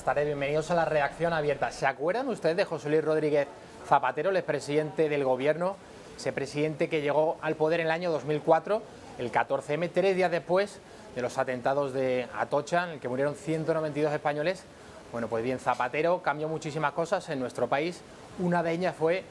tardes, bienvenidos a la Redacción Abierta. ¿Se acuerdan ustedes de José Luis Rodríguez Zapatero, el expresidente del gobierno, ese presidente que llegó al poder en el año 2004, el 14M, 3 días después de los atentados de Atocha, en el que murieron 192 españoles? Bueno, pues bien, Zapatero cambió muchísimas cosas en nuestro país. Una de ellas fue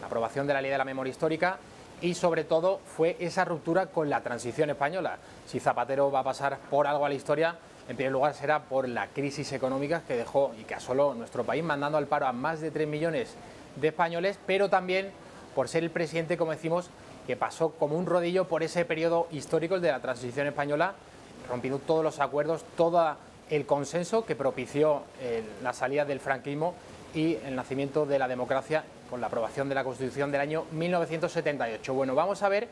la aprobación de la Ley de la Memoria Histórica y, sobre todo, fue esa ruptura con la transición española. Si Zapatero va a pasar por algo a la historia, en primer lugar será por la crisis económica que dejó y que asoló nuestro país, mandando al paro a más de 3 millones de españoles, pero también por ser el presidente, como decimos, que pasó como un rodillo por ese periodo histórico, el de la transición española, rompiendo todos los acuerdos, todo el consenso que propició la salida del franquismo y el nacimiento de la democracia con la aprobación de la Constitución del año 1978. Bueno, vamos a ver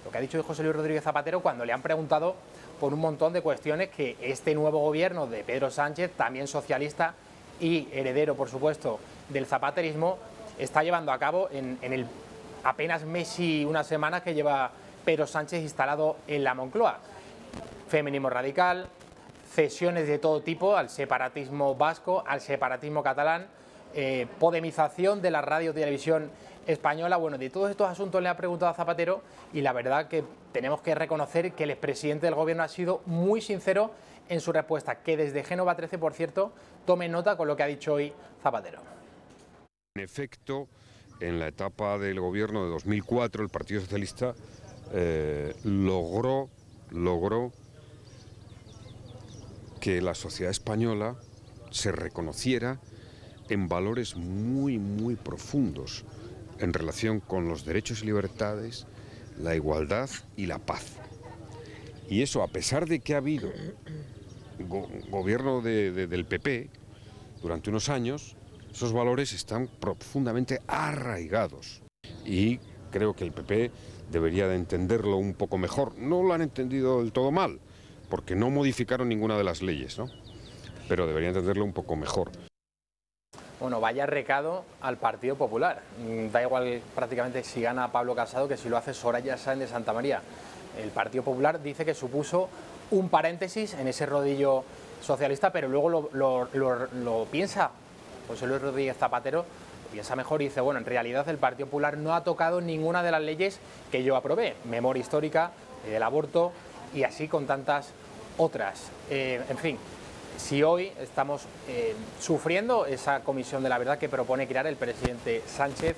lo que ha dicho José Luis Rodríguez Zapatero cuando le han preguntado por un montón de cuestiones que este nuevo gobierno de Pedro Sánchez, también socialista y heredero, por supuesto, del zapaterismo, está llevando a cabo en el apenas mes y una semana que lleva Pedro Sánchez instalado en la Moncloa. Feminismo radical, cesiones de todo tipo al separatismo vasco, al separatismo catalán, podemización de la radio y televisión española. Bueno, de todos estos asuntos le ha preguntado a Zapatero y la verdad que tenemos que reconocer que el expresidente del gobierno ha sido muy sincero en su respuesta, que desde Génova 13, por cierto, tome nota con lo que ha dicho hoy Zapatero. En efecto, en la etapa del gobierno de 2004, el Partido Socialista logró que la sociedad española se reconociera en valores muy profundos en relación con los derechos y libertades, la igualdad y la paz. Y eso, a pesar de que ha habido gobierno del PP durante unos años, esos valores están profundamente arraigados. Y creo que el PP debería de entenderlo un poco mejor. No lo han entendido del todo mal, porque no modificaron ninguna de las leyes, ¿no? Pero debería entenderlo un poco mejor. Bueno, vaya recado al Partido Popular. Da igual prácticamente si gana Pablo Casado que si lo hace Soraya Sáenz de Santamaría. El Partido Popular dice que supuso un paréntesis en ese rodillo socialista, pero luego lo piensa José Luis Rodríguez Zapatero, lo piensa mejor y dice, bueno, en realidad el Partido Popular no ha tocado ninguna de las leyes que yo aprobé. Memoria histórica, del aborto y así con tantas otras. En fin. Si hoy estamos sufriendo esa comisión de la verdad que propone crear el presidente Sánchez,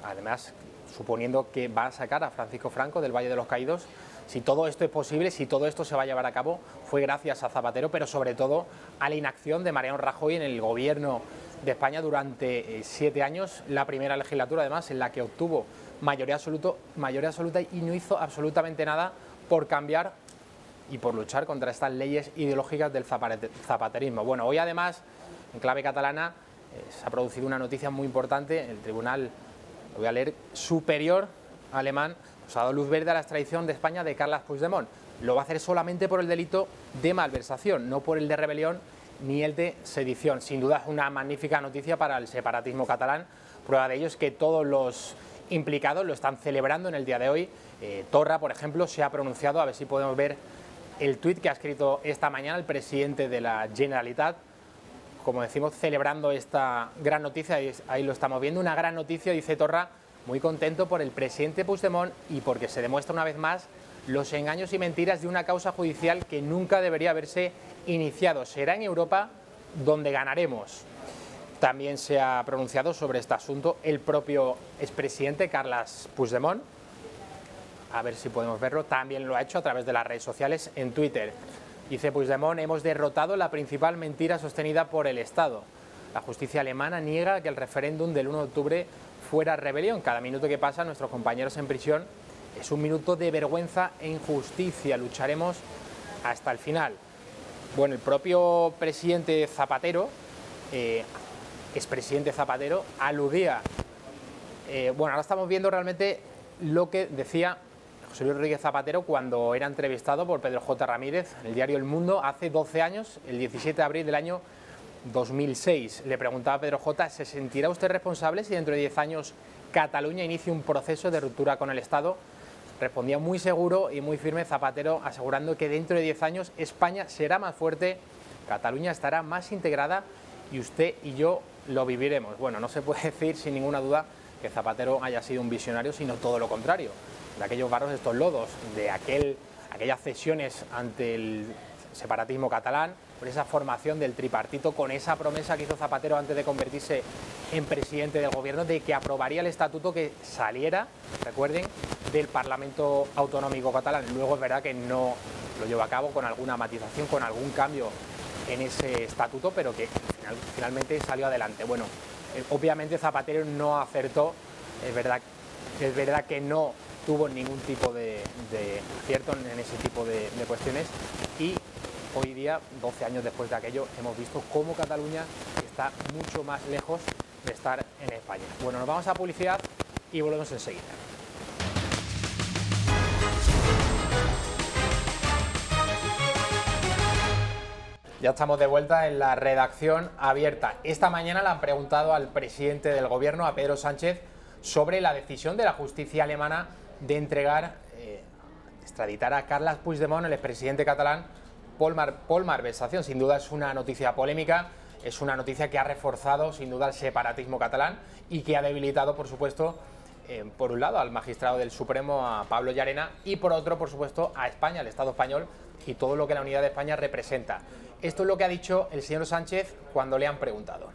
además suponiendo que va a sacar a Francisco Franco del Valle de los Caídos, si todo esto es posible, si todo esto se va a llevar a cabo, fue gracias a Zapatero, pero sobre todo a la inacción de Mariano Rajoy en el gobierno de España durante 7 años, la primera legislatura además en la que obtuvo mayoría absoluta y no hizo absolutamente nada por cambiar y por luchar contra estas leyes ideológicas del zapaterismo. Bueno, hoy además, en clave catalana, se ha producido una noticia muy importante. El Tribunal, lo voy a leer, Superior alemán, nos ha dado luz verde a la extradición de España de Carles Puigdemont. Lo va a hacer solamente por el delito de malversación, no por el de rebelión ni el de sedición. Sin duda es una magnífica noticia para el separatismo catalán. Prueba de ello es que todos los implicados lo están celebrando en el día de hoy. Torra, por ejemplo, se ha pronunciado, a ver si podemos ver el tuit que ha escrito esta mañana el presidente de la Generalitat, como decimos, celebrando esta gran noticia, ahí lo estamos viendo, una gran noticia, dice Torra, muy contento por el presidente Puigdemont y porque se demuestra una vez más los engaños y mentiras de una causa judicial que nunca debería haberse iniciado. Será en Europa donde ganaremos. También se ha pronunciado sobre este asunto el propio expresidente Carles Puigdemont. A ver si podemos verlo, también lo ha hecho a través de las redes sociales en Twitter. Dice Puigdemont, hemos derrotado la principal mentira sostenida por el Estado. La justicia alemana niega que el referéndum del 1 de octubre fuera rebelión. Cada minuto que pasa nuestros compañeros en prisión es un minuto de vergüenza e injusticia. Lucharemos hasta el final. Bueno, el propio presidente Zapatero, expresidente Zapatero, aludía. Bueno, ahora estamos viendo realmente lo que decía José Luis Rodríguez Zapatero cuando era entrevistado por Pedro J. Ramírez en el diario El Mundo hace 12 años, el 17 de abril del año 2006. Le preguntaba a Pedro J. ¿se sentirá usted responsable si dentro de 10 años Cataluña inicia un proceso de ruptura con el Estado? Respondía muy seguro y muy firme Zapatero, asegurando que dentro de 10 años España será más fuerte Cataluña estará más integrada y usted y yo lo viviremos. Bueno, no se puede decir sin ninguna duda que Zapatero haya sido un visionario, sino todo lo contrario. De aquellos barros, estos lodos, de aquellas cesiones ante el separatismo catalán, por esa formación del tripartito, con esa promesa que hizo Zapatero antes de convertirse en presidente del gobierno, de que aprobaría el estatuto que saliera, recuerden, del Parlamento Autonómico catalán. Luego es verdad que no lo llevó a cabo, con alguna matización, con algún cambio en ese estatuto, pero que finalmente salió adelante. Bueno, obviamente Zapatero no acertó, es verdad que no tuvo ningún tipo de acierto en ese tipo de cuestiones, y hoy día, 12 años después de aquello, hemos visto cómo Cataluña está mucho más lejos de estar en España. Bueno, nos vamos a publicidad y volvemos enseguida. Ya estamos de vuelta en la redacción abierta. Esta mañana le han preguntado al presidente del gobierno, a Pedro Sánchez, sobre la decisión de la justicia alemana de extraditar a Carles Puigdemont, el expresidente catalán, por malversación. Sin duda es una noticia polémica, es una noticia que ha reforzado sin duda el separatismo catalán y que ha debilitado, por supuesto, por un lado al magistrado del Supremo, a Pablo Llarena, y por otro, por supuesto, a España, al Estado español y todo lo que la unidad de España representa. Esto es lo que ha dicho el señor Sánchez cuando le han preguntado.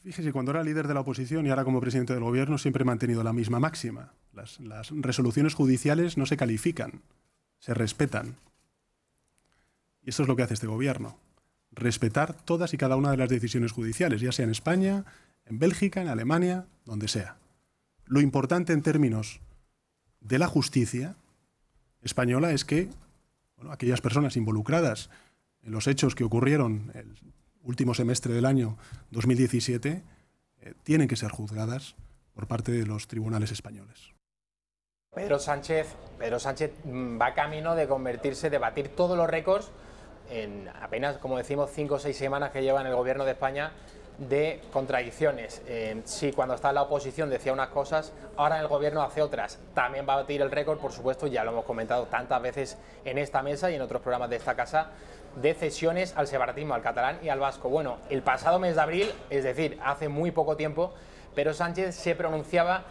Fíjese, cuando era líder de la oposición y ahora como presidente del gobierno siempre he mantenido la misma máxima. Las resoluciones judiciales no se califican, se respetan. Y esto es lo que hace este gobierno. Respetar todas y cada una de las decisiones judiciales, ya sea en España, en Bélgica, en Alemania, donde sea. Lo importante en términos de la justicia española es que aquellas personas involucradas en los hechos que ocurrieron el último semestre del año 2017 tienen que ser juzgadas por parte de los tribunales españoles. Pedro Sánchez va camino de convertirse, de batir todos los récords en apenas, como decimos, 5 o 6 semanas que lleva en el gobierno de España de contradicciones. Sí, cuando está en la oposición decía unas cosas, ahora en el gobierno hace otras. También va a batir el récord, por supuesto, ya lo hemos comentado tantas veces en esta mesa y en otros programas de esta casa, de cesiones al separatismo, al catalán y al vasco. Bueno, el pasado mes de abril, es decir, hace muy poco tiempo, Pedro Sánchez se pronunciaba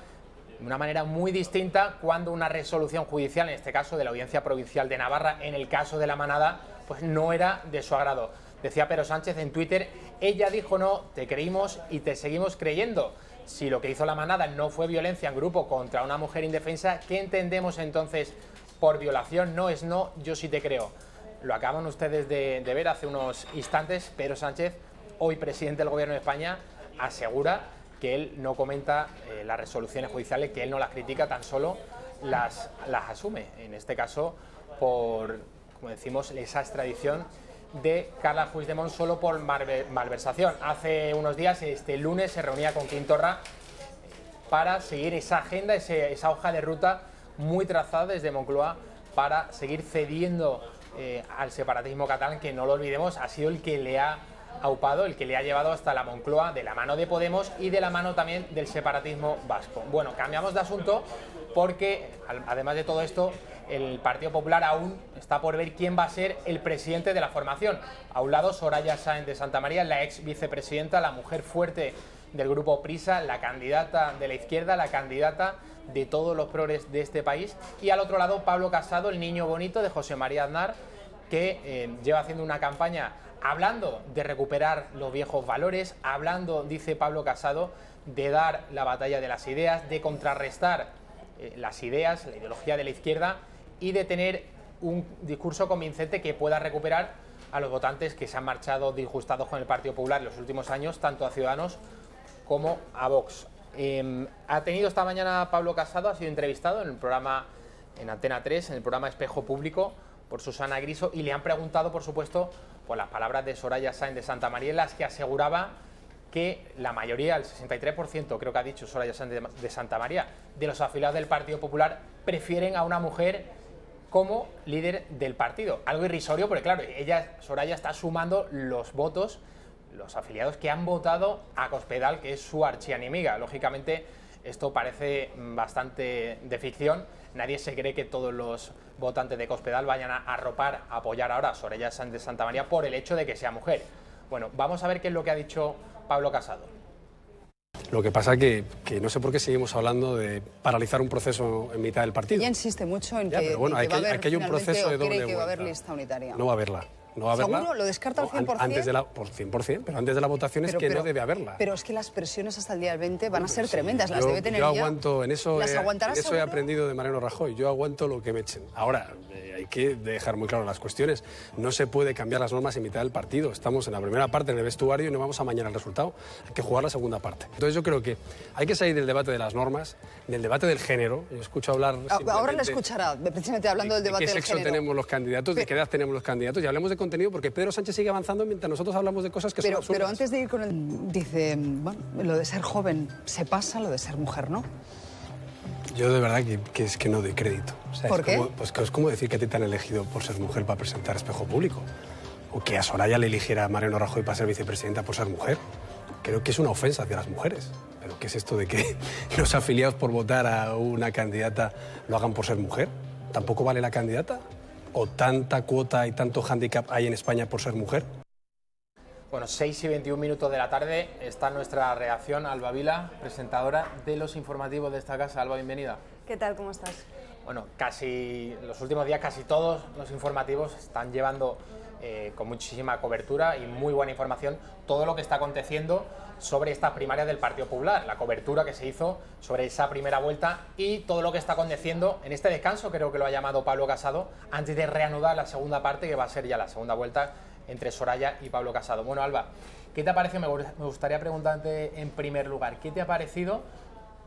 de una manera muy distinta cuando una resolución judicial, en este caso de la Audiencia Provincial de Navarra, en el caso de La Manada, pues no era de su agrado. Decía Pedro Sánchez en Twitter: ella dijo no, te creímos y te seguimos creyendo. Si lo que hizo La Manada no fue violencia en grupo contra una mujer indefensa, ¿qué entendemos entonces por violación? No es no, yo sí te creo. Lo acaban ustedes de ver hace unos instantes. Pedro Sánchez, hoy presidente del Gobierno de España, asegura que él no comenta las resoluciones judiciales, que él no las critica, tan solo las asume. En este caso, por, como decimos, esa extradición de Carles Puigdemont solo por malversación. Hace unos días, este lunes, se reunía con Quim Torra para seguir esa agenda, esa hoja de ruta muy trazada desde Moncloa para seguir cediendo al separatismo catalán, que no lo olvidemos, ha sido el que le ha aupado, el que le ha llevado hasta la Moncloa, de la mano de Podemos y de la mano también del separatismo vasco. Bueno, cambiamos de asunto porque, además de todo esto, el Partido Popular aún está por ver quién va a ser el presidente de la formación. A un lado, Soraya Sáenz de Santamaría, la ex vicepresidenta, la mujer fuerte del grupo Prisa, la candidata de la izquierda, la candidata de todos los progres de este país. Y al otro lado, Pablo Casado, el niño bonito de José María Aznar, que lleva haciendo una campaña hablando de recuperar los viejos valores, hablando, dice Pablo Casado, de dar la batalla de las ideas, de contrarrestar las ideas, la ideología de la izquierda, y de tener un discurso convincente que pueda recuperar a los votantes que se han marchado disgustados con el Partido Popular en los últimos años, tanto a Ciudadanos como a Vox. Ha tenido esta mañana Pablo Casado, ha sido entrevistado en el programa, en Antena 3, en el programa Espejo Público, por Susana Griso, y le han preguntado, por supuesto, por las palabras de Soraya Sáenz de Santamaría, en las que aseguraba que la mayoría, el 63%, creo que ha dicho Soraya Sáenz de Santamaría, de los afiliados del Partido Popular prefieren a una mujer como líder del partido. Algo irrisorio, porque claro, Soraya, está sumando los votos, los afiliados que han votado a Cospedal, que es su archienemiga. Lógicamente, esto parece bastante de ficción. nadie se cree que todos los votantes de Cospedal vayan a arropar, a apoyar ahora a Soraya Sáenz de Santamaría por el hecho de que sea mujer. Bueno, vamos a ver qué es lo que ha dicho Pablo Casado. Lo que pasa que no sé por qué seguimos hablando de paralizar un proceso en mitad del partido. Ella insiste mucho en ya, que, pero bueno, que va a haber hay un proceso de doble que va a haber vuelta. lista unitaria. No va a haberla. No va a haberla. ¿Seguro? ¿Lo descarta al 100%? Antes de por 100%, pero antes de la votación es que no debe haberla. Pero es que las presiones hasta el día del 20 van a ser tremendas, las debe tener yo ya. Aguanto, en eso, ¿Las aguantarás eso he aprendido de Mariano Rajoy, yo aguanto lo que me echen. Ahora, hay que dejar muy claro las cuestiones, no se puede cambiar las normas en mitad del partido, estamos en la primera parte en el vestuario y no vamos a amañar el resultado, hay que jugar la segunda parte. Entonces yo creo que hay que salir del debate de las normas, del debate del género, yo escucho hablar... Ahora le escuchará, precisamente hablando del debate del género. ¿De qué sexo tenemos los candidatos? ¿De qué edad tenemos los candidatos? Y hablemos de contenido porque Pedro Sánchez sigue avanzando mientras nosotros hablamos de cosas que son absurdas. Pero antes de ir con el... Dice, bueno, lo de ser joven se pasa, lo de ser mujer, ¿no? Yo de verdad que es que no doy crédito. O sea, ¿Por qué? Pues que es como decir que a ti te han elegido por ser mujer para presentar Espejo Público. O que a Soraya le eligiera a Mariano Rajoy para ser vicepresidenta por ser mujer. Creo que es una ofensa hacia las mujeres. ¿Pero qué es esto de que los afiliados por votar a una candidata lo hagan por ser mujer? ¿Tampoco vale la candidata? ¿O tanta cuota y tanto hándicap hay en España por ser mujer? Bueno, 6 y 21 minutos de la tarde está nuestra reacción. Alba Vila, presentadora de los informativos de esta casa. Alba, bienvenida. ¿Qué tal? ¿Cómo estás? Bueno, los últimos días casi todos los informativos están llevando con muchísima cobertura y muy buena información todo lo que está aconteciendo sobre estas primarias del Partido Popular, la cobertura que se hizo sobre esa primera vuelta y todo lo que está aconteciendo en este descanso, creo que lo ha llamado Pablo Casado, antes de reanudar la segunda parte, que va a ser ya la segunda vuelta entre Soraya y Pablo Casado. Bueno, Alba, ¿qué te ha parecido? Me gustaría preguntarte en primer lugar, ¿qué te ha parecido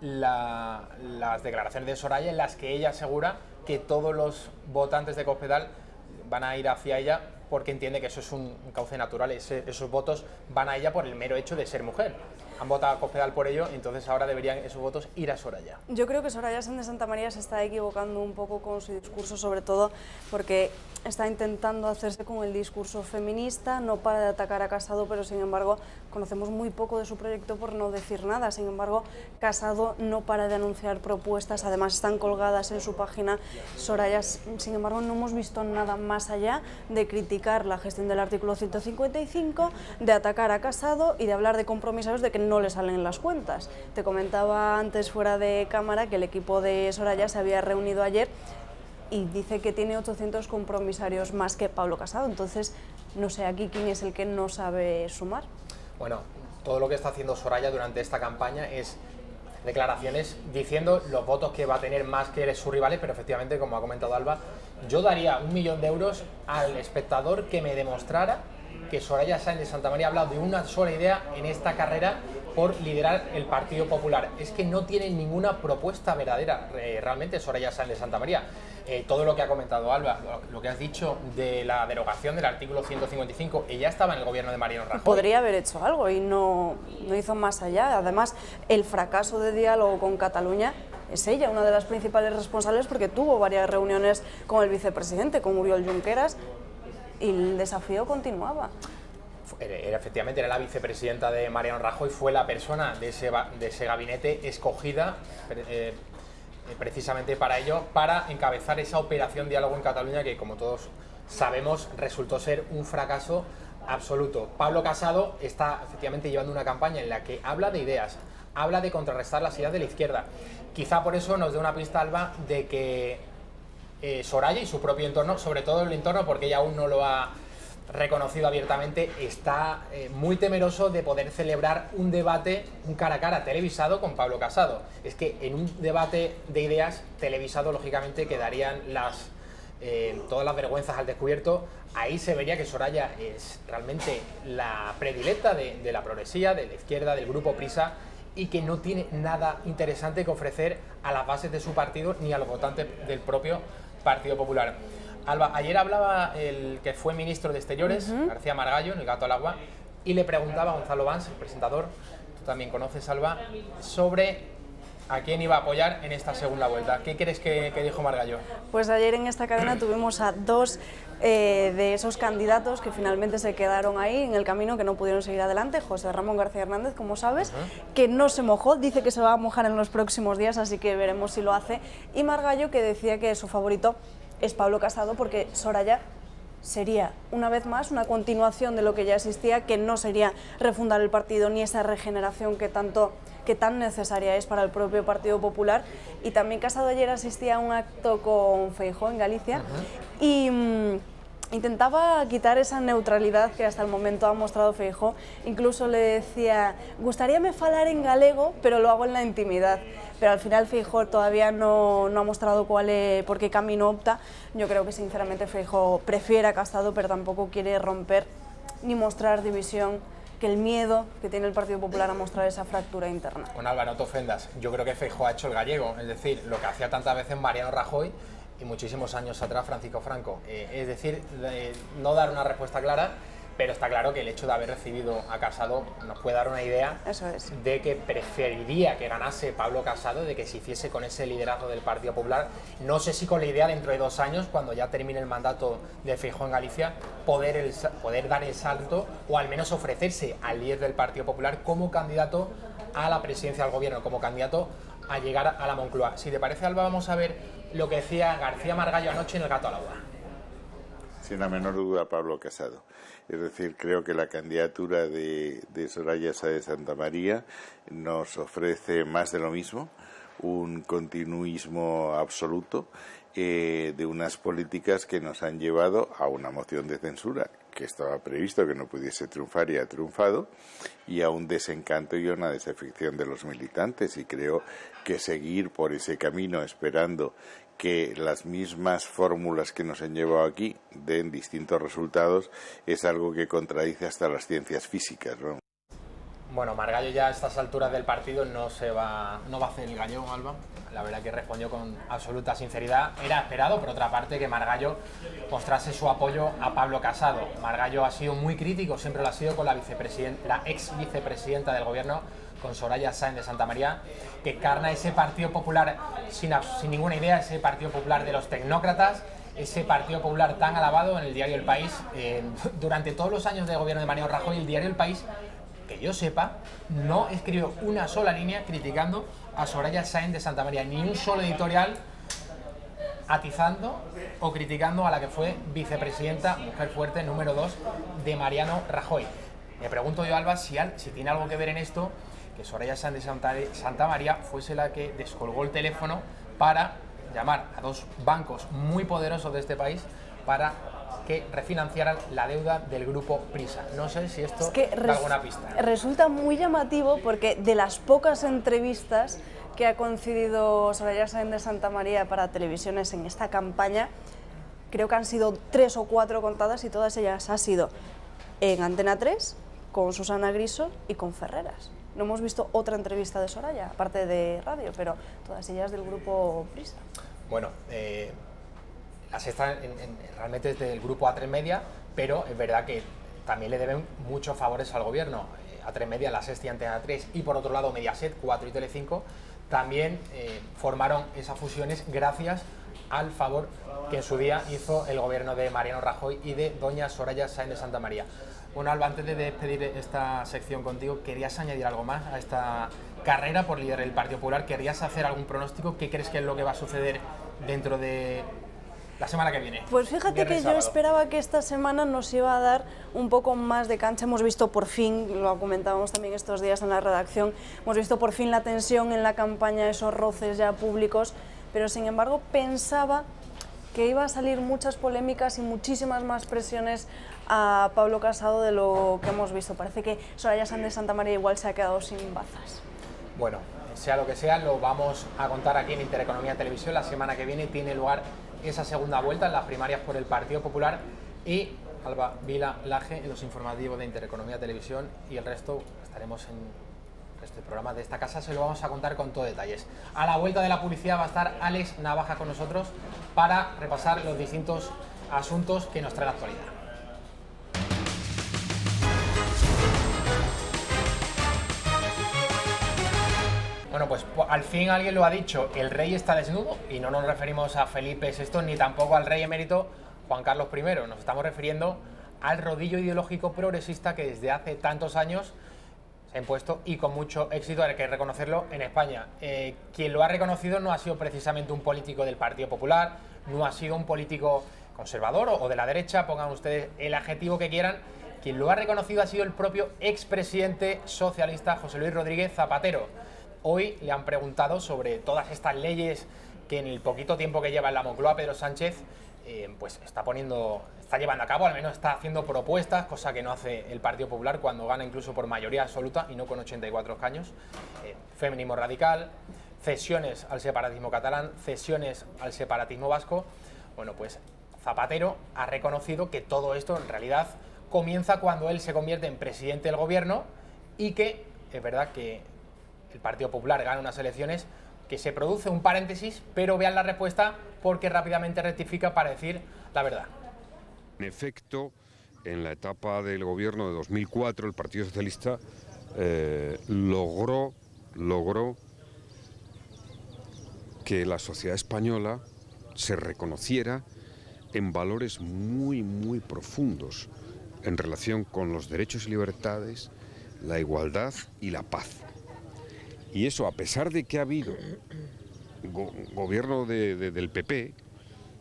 las declaraciones de Soraya en las que ella asegura que todos los votantes de Cospedal van a ir hacia ella porque entiende que eso es un cauce natural, esos votos van a ella por el mero hecho de ser mujer? Han votado a Cospedal por ello, entonces ahora deberían esos votos ir a Soraya. Yo creo que Soraya Sáenz de Santamaría se está equivocando un poco con su discurso, sobre todo porque está intentando hacerse con el discurso feminista, no para de atacar a Casado, pero sin embargo conocemos muy poco de su proyecto por no decir nada. Sin embargo, Casado no para de anunciar propuestas, además están colgadas en su página. Soraya, sin embargo, no hemos visto nada más allá de criticar la gestión del artículo 155, de atacar a Casado y de hablar de compromisarios de que no le salen las cuentas. Te comentaba antes fuera de cámara que el equipo de Soraya se había reunido ayer y dice que tiene 800 compromisarios más que Pablo Casado, entonces no sé aquí quién es el que no sabe sumar. Bueno, todo lo que está haciendo Soraya durante esta campaña es declaraciones diciendo los votos que va a tener más que sus rivales, pero efectivamente, como ha comentado Alba, yo daría 1 millón de euros al espectador que me demostrara que Soraya Sáenz de Santamaría ha hablado de una sola idea en esta carrera por liderar el Partido Popular. Es que no tiene ninguna propuesta verdadera realmente Soraya Sáenz de Santamaría. Todo lo que ha comentado Alba, lo que has dicho de la derogación del artículo 155, ella estaba en el gobierno de Mariano Rajoy. Podría haber hecho algo y no hizo más allá. Además, el fracaso de diálogo con Cataluña es ella una de las principales responsables porque tuvo varias reuniones con el vicepresidente, con Oriol Junqueras, y el desafío continuaba. Efectivamente, era la vicepresidenta de Mariano Rajoy, fue la persona de ese gabinete escogida precisamente para ello, para encabezar esa operación Diálogo en Cataluña que, como todos sabemos, resultó ser un fracaso absoluto. Pablo Casado está efectivamente llevando una campaña en la que habla de ideas, habla de contrarrestar las ideas de la izquierda. Quizá por eso nos dé una pista, Alba, de que Soraya y su propio entorno, sobre todo el entorno, porque ella aún no lo ha reconocido abiertamente, está muy temeroso de poder celebrar un debate, un cara a cara televisado con Pablo Casado. Es que en un debate de ideas televisado, lógicamente, quedarían todas las vergüenzas al descubierto. Ahí se vería que Soraya es realmente la predilecta de la progresía, de la izquierda, del grupo Prisa, y que no tiene nada interesante que ofrecer a las bases de su partido ni a los votantes del propio Partido Popular. Alba, ayer hablaba el que fue ministro de Exteriores, García Margallo, en El Gato al Agua, y le preguntaba a Gonzalo Vans, el presentador, tú también conoces, Alba, sobre ¿A quién iba a apoyar en esta segunda vuelta? ¿Qué crees que dijo Margallo? Pues ayer en esta cadena tuvimos a dos de esos candidatos que finalmente se quedaron ahí en el camino, que no pudieron seguir adelante. José Ramón García Hernández, como sabes, que no se mojó, dice que se va a mojar en los próximos días, así que veremos si lo hace. Y Margallo, que decía que su favorito es Pablo Casado, porque Soraya sería, una vez más, una continuación de lo que ya existía, que no sería refundar el partido ni esa regeneración que tan necesaria es para el propio Partido Popular. Y también Casado ayer asistía a un acto con Feijóo en Galicia y intentaba quitar esa neutralidad que hasta el momento ha mostrado Feijóo. Incluso le decía, gustaríame falar en galego, pero lo hago en la intimidad. Pero al final Feijóo todavía no ha mostrado por qué camino opta. Yo creo que sinceramente Feijóo prefiere a Casado, pero tampoco quiere romper ni mostrar división, que el miedo que tiene el Partido Popular a mostrar esa fractura interna. Bueno, Alba, no te ofendas. Yo creo que Feijóo ha hecho el gallego, es decir, lo que hacía tantas veces Mariano Rajoy y muchísimos años atrás Francisco Franco. Es decir, no dar una respuesta clara, pero está claro que el hecho de haber recibido a Casado nos puede dar una idea de que preferiría que ganase Pablo Casado, de que se hiciese con ese liderazgo del Partido Popular. No sé si con la idea dentro de 2 años, cuando ya termine el mandato de Feijóo en Galicia, poder dar el salto o al menos ofrecerse al líder del Partido Popular como candidato a la presidencia del gobierno, como candidato a llegar a la Moncloa. Si te parece, Alba, vamos a ver lo que decía García Margallo anoche en El Gato al Agua. Sin la menor duda, Pablo Casado. Es decir, creo que la candidatura de Soraya Sáenz de Santamaría nos ofrece más de lo mismo, un continuismo absoluto de unas políticas que nos han llevado a una moción de censura que estaba previsto que no pudiese triunfar y ha triunfado, y a un desencanto y a una desafección de los militantes. Y creo que seguir por ese camino esperando que las mismas fórmulas que nos han llevado aquí den distintos resultados es algo que contradice hasta las ciencias físicas, ¿no? Bueno, Margallo ya a estas alturas del partido no va a hacer el gallego, Alba. La verdad que respondió con absoluta sinceridad. Era esperado, por otra parte, que Margallo mostrase su apoyo a Pablo Casado. Margallo ha sido muy crítico, siempre lo ha sido con la ex vicepresidenta del gobierno, con Soraya Sáenz de Santamaría, que encarna ese Partido Popular sin ninguna idea, ese Partido Popular de los tecnócratas, ese Partido Popular tan alabado en el diario El País. Durante todos los años de gobierno de Mariano Rajoy, el diario El País, que yo sepa, no escribió una sola línea criticando a Soraya Sáenz de Santamaría, ni un solo editorial atizando o criticando a la que fue vicepresidenta, mujer fuerte, número 2 de Mariano Rajoy. Me pregunto yo, Alba, si tiene algo que ver en esto, que Soraya Sáenz de Santamaría fuese la que descolgó el teléfono para llamar a 2 bancos muy poderosos de este país para que refinanciaran la deuda del grupo Prisa. No sé si esto da alguna pista. Resulta muy llamativo porque de las pocas entrevistas que ha concedido Soraya Sáenz de Santamaría para televisiones en esta campaña, creo que han sido 3 o 4 contadas, y todas ellas han sido en Antena 3, con Susana Griso y con Ferreras. No hemos visto otra entrevista de Soraya, aparte de radio, pero todas ellas del grupo Prisa. Bueno, la sexta realmente es del grupo A3 Media, pero es verdad que también le deben muchos favores al gobierno. A3 Media, La Sexta y Antena 3, y por otro lado Mediaset, 4 y Telecinco, también formaron esas fusiones gracias al favor que en su día hizo el gobierno de Mariano Rajoy y de doña Soraya Sáenz de Santamaría. Bueno, Alba, antes de despedir esta sección contigo, ¿querías añadir algo más a esta carrera por liderar el Partido Popular? ¿Querías hacer algún pronóstico? ¿Qué crees que es lo que va a suceder dentro de la semana que viene? Pues fíjate que yo esperaba que esta semana nos iba a dar un poco más de cancha. Hemos visto por fin, lo comentábamos también estos días en la redacción, hemos visto por fin la tensión en la campaña, esos roces ya públicos, pero sin embargo pensaba que iba a salir muchas polémicas y muchísimas más presiones a Pablo Casado de lo que hemos visto. Parece que Soraya Sáenz de Santamaría igual se ha quedado sin bazas. Bueno, sea lo que sea, lo vamos a contar aquí en Intereconomía Televisión. La semana que viene tiene lugar esa segunda vuelta en las primarias por el Partido Popular, y Alba Vila Laje en los informativos de Intereconomía Televisión, y el resto estaremos en este programa de esta casa, se lo vamos a contar con todo detalles. A la vuelta de la publicidad va a estar Alex Navaja con nosotros para repasar los distintos asuntos que nos trae la actualidad. Bueno, pues al fin alguien lo ha dicho, el rey está desnudo, y no nos referimos a Felipe VI ni tampoco al rey emérito Juan Carlos I, nos estamos refiriendo al rodillo ideológico progresista que desde hace tantos años se ha impuesto y con mucho éxito, hay que reconocerlo, en España. Quien lo ha reconocido no ha sido precisamente un político del Partido Popular, no ha sido un político conservador o de la derecha, pongan ustedes el adjetivo que quieran. Quien lo ha reconocido ha sido el propio expresidente socialista José Luis Rodríguez Zapatero. Hoy le han preguntado sobre todas estas leyes que en el poquito tiempo que lleva en la Moncloa Pedro Sánchez pues está llevando a cabo, al menos está haciendo propuestas, cosa que no hace el Partido Popular cuando gana incluso por mayoría absoluta y no con 84 escaños. Feminismo radical, cesiones al separatismo catalán, cesiones al separatismo vasco. Bueno, pues Zapatero ha reconocido que todo esto en realidad comienza cuando él se convierte en presidente del gobierno y que es verdad que el Partido Popular gana unas elecciones, que se produce un paréntesis, pero vean la respuesta porque rápidamente rectifica para decir la verdad. En efecto, en la etapa del gobierno de 2004, el Partido Socialista logró que la sociedad española se reconociera en valores muy, muy profundos en relación con los derechos y libertades, la igualdad y la paz. Y eso, a pesar de que ha habido gobierno del PP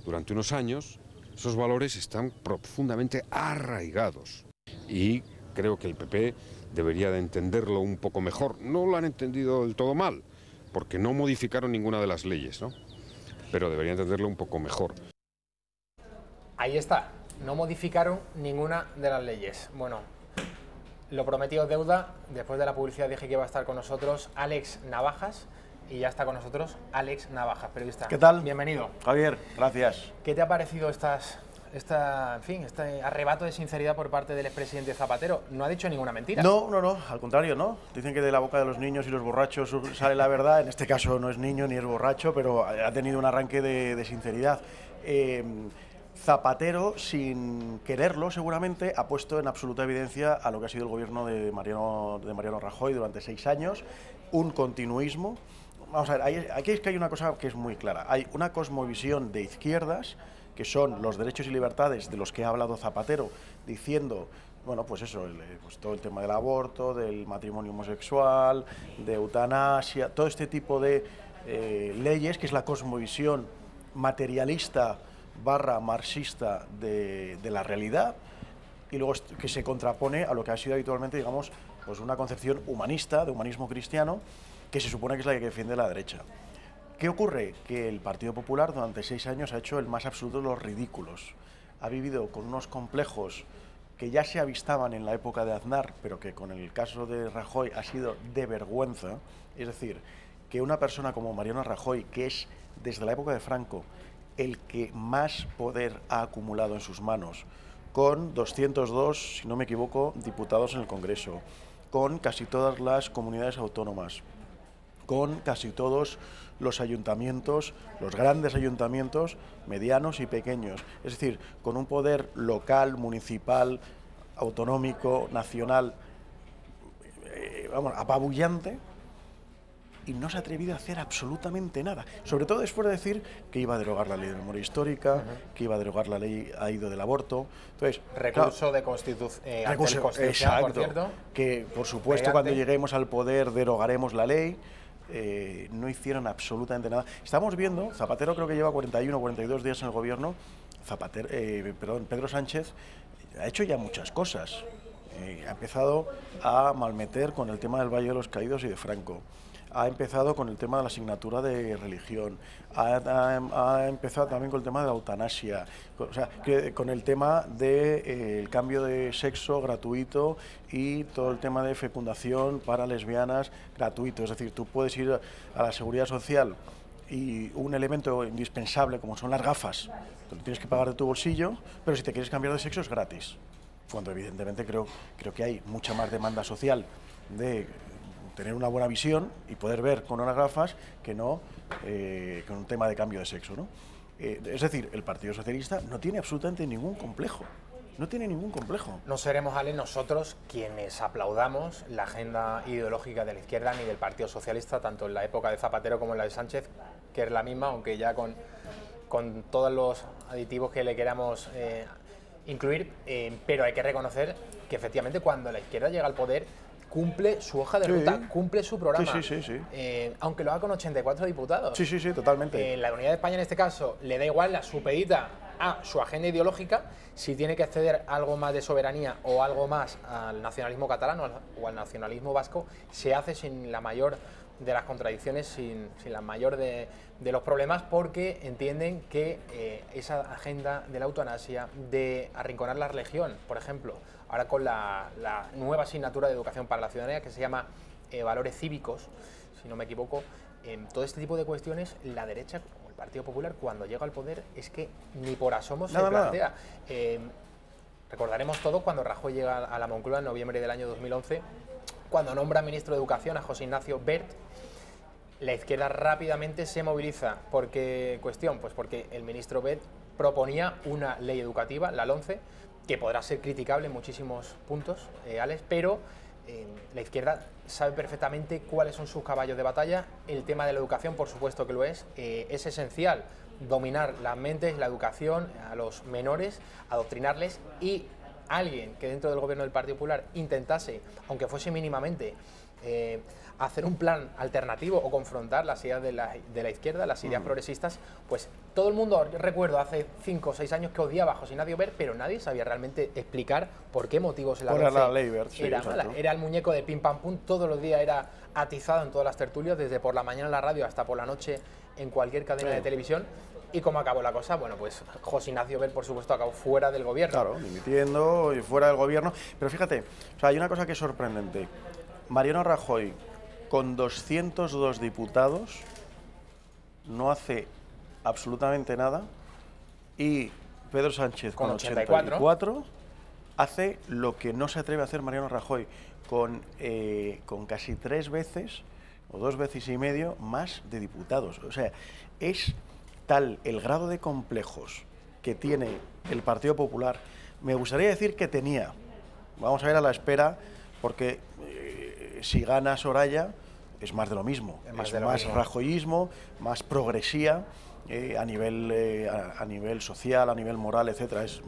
durante unos años, esos valores están profundamente arraigados. Y creo que el PP debería de entenderlo un poco mejor. No lo han entendido del todo mal, porque no modificaron ninguna de las leyes, ¿no? Pero debería entenderlo un poco mejor. Ahí está, no modificaron ninguna de las leyes. Bueno, lo prometido es deuda. Después de la publicidad dije que iba a estar con nosotros Alex Navajas y ya está con nosotros Alex Navajas, periodista. ¿Qué tal? Bienvenido. Javier, gracias. ¿Qué te ha parecido este arrebato de sinceridad por parte del expresidente Zapatero? No ha dicho ninguna mentira. No, al contrario, ¿no? Dicen que de la boca de los niños y los borrachos sale la verdad. En este caso no es niño ni es borracho, pero ha tenido un arranque de sinceridad. Zapatero, sin quererlo seguramente, ha puesto en absoluta evidencia a lo que ha sido el gobierno de Mariano Rajoy durante 6 años, un continuismo. Vamos a ver, aquí es que hay una cosa que es muy clara. Hay una cosmovisión de izquierdas, que son los derechos y libertades de los que ha hablado Zapatero, diciendo, bueno, pues eso, pues todo el tema del aborto, del matrimonio homosexual, de eutanasia, todo este tipo de leyes, que es la cosmovisión materialista / marxista de la realidad, y luego que se contrapone a lo que ha sido habitualmente, digamos, pues una concepción humanista, de humanismo cristiano, que se supone que es la que defiende la derecha. ¿Qué ocurre? Que el Partido Popular durante 6 años ha hecho el más absoluto de los ridículos. Ha vivido con unos complejos que ya se avistaban en la época de Aznar, pero que con el caso de Rajoy ha sido de vergüenza. Es decir, que una persona como Mariano Rajoy, que es desde la época de Franco el que más poder ha acumulado en sus manos, con 202, si no me equivoco, diputados en el Congreso, con casi todas las comunidades autónomas, con casi todos los ayuntamientos, los grandes ayuntamientos, medianos y pequeños, es decir, con un poder local, municipal, autonómico, nacional, apabullante, y no se ha atrevido a hacer absolutamente nada, sobre todo después de decir que iba a derogar la ley de memoria histórica, que iba a derogar la ley del aborto. Entonces, recurso de Constitución, exacto, por cierto, que por supuesto cuando lleguemos al poder derogaremos la ley. No hicieron absolutamente nada. Estamos viendo, Zapatero creo que lleva 41 o 42 días en el gobierno, Pedro Sánchez ha hecho ya muchas cosas. Ha empezado a malmeter con el tema del Valle de los Caídos y de Franco. Ha empezado con el tema de la asignatura de religión, ha empezado también con el tema de la eutanasia, o sea, con el tema del cambio de sexo gratuito y todo el tema de fecundación para lesbianas gratuito. Es decir, tú puedes ir a la seguridad social y un elemento indispensable como son las gafas, te lo tienes que pagar de tu bolsillo, pero si te quieres cambiar de sexo es gratis. Cuando evidentemente creo que hay mucha más demanda social de tener una buena visión y poder ver con unas gafas que no con un tema de cambio de sexo, ¿no? Es decir, el Partido Socialista no tiene absolutamente ningún complejo. No tiene ningún complejo. No seremos, Ale, nosotros quienes aplaudamos la agenda ideológica de la izquierda ni del Partido Socialista, tanto en la época de Zapatero como en la de Sánchez, que es la misma, aunque ya con todos los aditivos que le queramos incluir, pero hay que reconocer que efectivamente cuando la izquierda llega al poder cumple su hoja de ruta, cumple su programa, aunque lo haga con 84 diputados. Sí, totalmente. La Unidad de España en este caso le da igual la supedita a su agenda ideológica, si tiene que acceder a algo más de soberanía o algo más al nacionalismo catalán o al nacionalismo vasco, se hace sin la mayor de las contradicciones, sin la mayor de los problemas, porque entienden que esa agenda de la eutanasia, de arrinconar la religión, por ejemplo, ahora con la nueva asignatura de educación para la ciudadanía que se llama valores cívicos, si no me equivoco, todo este tipo de cuestiones, la derecha, como el Partido Popular, cuando llega al poder, es que ni por asomo se plantea. Recordaremos todo cuando Rajoy llega a la Moncloa en noviembre del año 2011, cuando nombra ministro de Educación a José Ignacio Wert. La izquierda rápidamente se moviliza. ¿Por qué cuestión? Pues porque el ministro Wert proponía una ley educativa, la LOMCE, que podrá ser criticable en muchísimos puntos, Alex, pero la izquierda sabe perfectamente cuáles son sus caballos de batalla. El tema de la educación, por supuesto que lo es esencial dominar las mentes, la educación a los menores, adoctrinarles, y alguien que dentro del gobierno del Partido Popular intentase, aunque fuese mínimamente, hacer un plan alternativo o confrontar las ideas de la izquierda, las ideas progresistas, pues todo el mundo, recuerdo hace 5 o 6 años, que odiaba a José Ignacio Wert, pero nadie sabía realmente explicar por qué motivos la ley Wert, era mala. Era el muñeco de pim pam pum, todos los días era atizado en todas las tertulias, desde por la mañana en la radio hasta por la noche en cualquier cadena de televisión. ¿Y cómo acabó la cosa? Bueno, pues José Ignacio Wert, por supuesto, acabó fuera del gobierno. Claro, dimitiendo y fuera del gobierno. Pero fíjate, o sea, hay una cosa que es sorprendente. Mariano Rajoy, con 202 diputados, no hace absolutamente nada, y Pedro Sánchez con 84 hace lo que no se atreve a hacer Mariano Rajoy, con casi 3 veces o 2 veces y medio más de diputados. O sea, es tal el grado de complejos que tiene el Partido Popular. Me gustaría decir que tenía. Vamos a ver a la espera, porque si gana Soraya es más de lo mismo. Es más rajoyismo, más progresía a nivel social, a nivel moral, etcétera. Es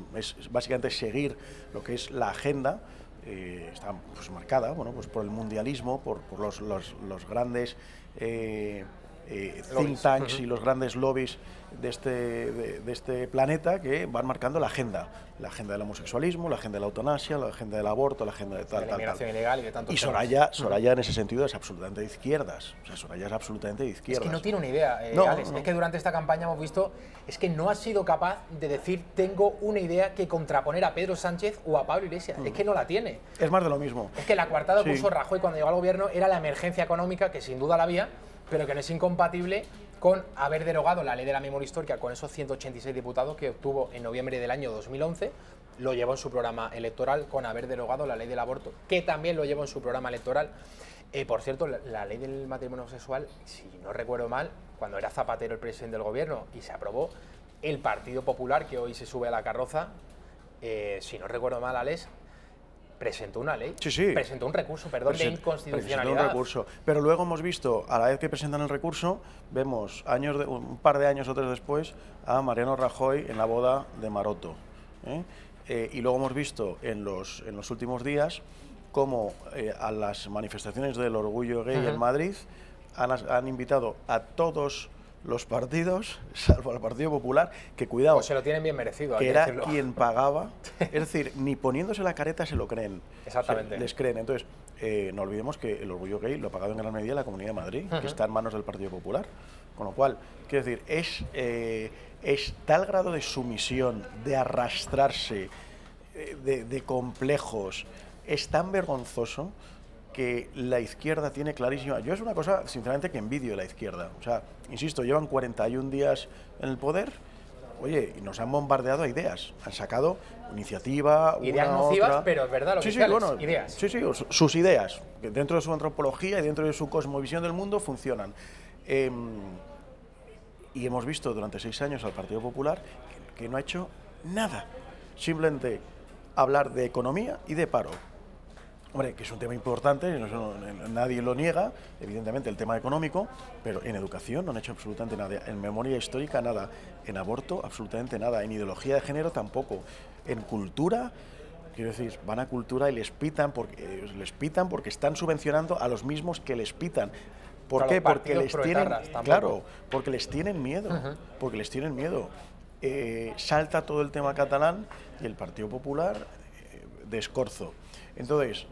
básicamente seguir lo que es la agenda. Está pues marcada, bueno, pues por el mundialismo, por los grandes think tanks y los grandes lobbies de este planeta, que van marcando la agenda del homosexualismo, la agenda de la eutanasia, la agenda del aborto, la agenda de tal. Ilegal y de tantos temas. Soraya en ese sentido es absolutamente de izquierdas. O sea, Soraya es absolutamente de izquierdas. Es que no tiene una idea, Alex. Es que durante esta campaña hemos visto, es que no ha sido capaz de decir, tengo una idea que contraponer a Pedro Sánchez o a Pablo Iglesias. Es que no la tiene. Es más de lo mismo. Es que la coartada que puso Rajoy cuando llegó al gobierno era la emergencia económica, que sin duda la había, pero que no es incompatible con haber derogado la ley de la memoria histórica con esos 186 diputados que obtuvo en noviembre del año 2011. Lo llevó en su programa electoral, con haber derogado la ley del aborto, que también lo llevó en su programa electoral. Por cierto, la ley del matrimonio homosexual, si no recuerdo mal, cuando era Zapatero el presidente del gobierno y se aprobó, el Partido Popular, que hoy se sube a la carroza, si no recuerdo mal, Alex, presentó una ley, presentó un recurso, de inconstitucionalidad. Presentó un recurso, pero luego hemos visto, a la vez que presentan el recurso, vemos un par de años o 3 después a Mariano Rajoy en la boda de Maroto. Y luego hemos visto en los últimos días cómo a las manifestaciones del orgullo gay en Madrid han invitado a todos los partidos, salvo al Partido Popular, que cuidado, pues se lo tienen bien merecido, que era decirlo. Quien pagaba, es decir, ni poniéndose la careta se lo creen. Exactamente. Les creen. Entonces, no olvidemos que el orgullo gay lo ha pagado en gran medida la Comunidad de Madrid, que está en manos del Partido Popular. Con lo cual, quiero decir, es tal grado de sumisión, de arrastrarse, de complejos, es tan vergonzoso que la izquierda tiene clarísima. Yo es una cosa, sinceramente, que envidio de la izquierda. O sea, insisto, llevan 41 días en el poder, oye, y nos han bombardeado a ideas. Han sacado iniciativa, ideas nocivas, pero es verdad lo que ideas. Sí, sus ideas, que dentro de su antropología y dentro de su cosmovisión del mundo funcionan. Y hemos visto durante 6 años al Partido Popular que no ha hecho nada. Simplemente hablar de economía y de paro. Hombre, que es un tema importante, nadie lo niega, evidentemente el tema económico, pero en educación no han hecho absolutamente nada, en memoria histórica nada, en aborto absolutamente nada, en ideología de género tampoco, en cultura, quiero decir, van a cultura y les pitan porque están subvencionando a los mismos que les pitan. ¿Por qué? Porque les tienen, claro, porque les tienen miedo, porque les tienen miedo. Salta todo el tema catalán y el Partido Popular de escorzo. Entonces,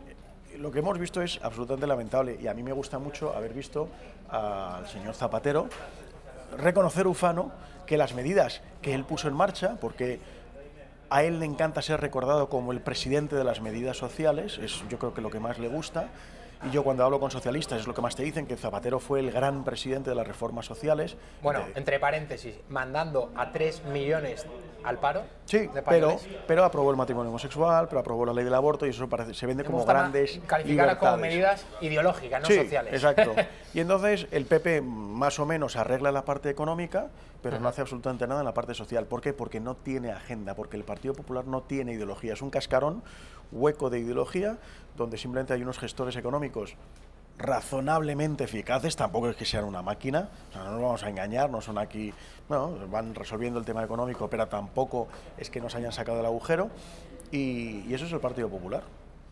lo que hemos visto es absolutamente lamentable y a mí me gusta mucho haber visto al señor Zapatero reconocer ufano que las medidas que él puso en marcha, porque a él le encanta ser recordado como el presidente de las medidas sociales, es yo creo que lo que más le gusta, y yo cuando hablo con socialistas es lo que más te dicen, que Zapatero fue el gran presidente de las reformas sociales. Bueno, entre paréntesis, mandando a 3 millones al paro. Sí, pero aprobó el matrimonio homosexual, pero aprobó la ley del aborto y eso se vende como grandes calificadas como medidas ideológicas, no sociales. Exacto. Y entonces el PP más o menos arregla la parte económica, pero no hace absolutamente nada en la parte social. ¿Por qué? Porque no tiene agenda, porque el Partido Popular no tiene ideología. Es un cascarón hueco de ideología donde simplemente hay unos gestores económicos razonablemente eficaces, tampoco es que sean una máquina, o sea, no nos vamos a engañar, no son aquí, bueno, van resolviendo el tema económico, pero tampoco es que nos hayan sacado del agujero, y eso es el Partido Popular.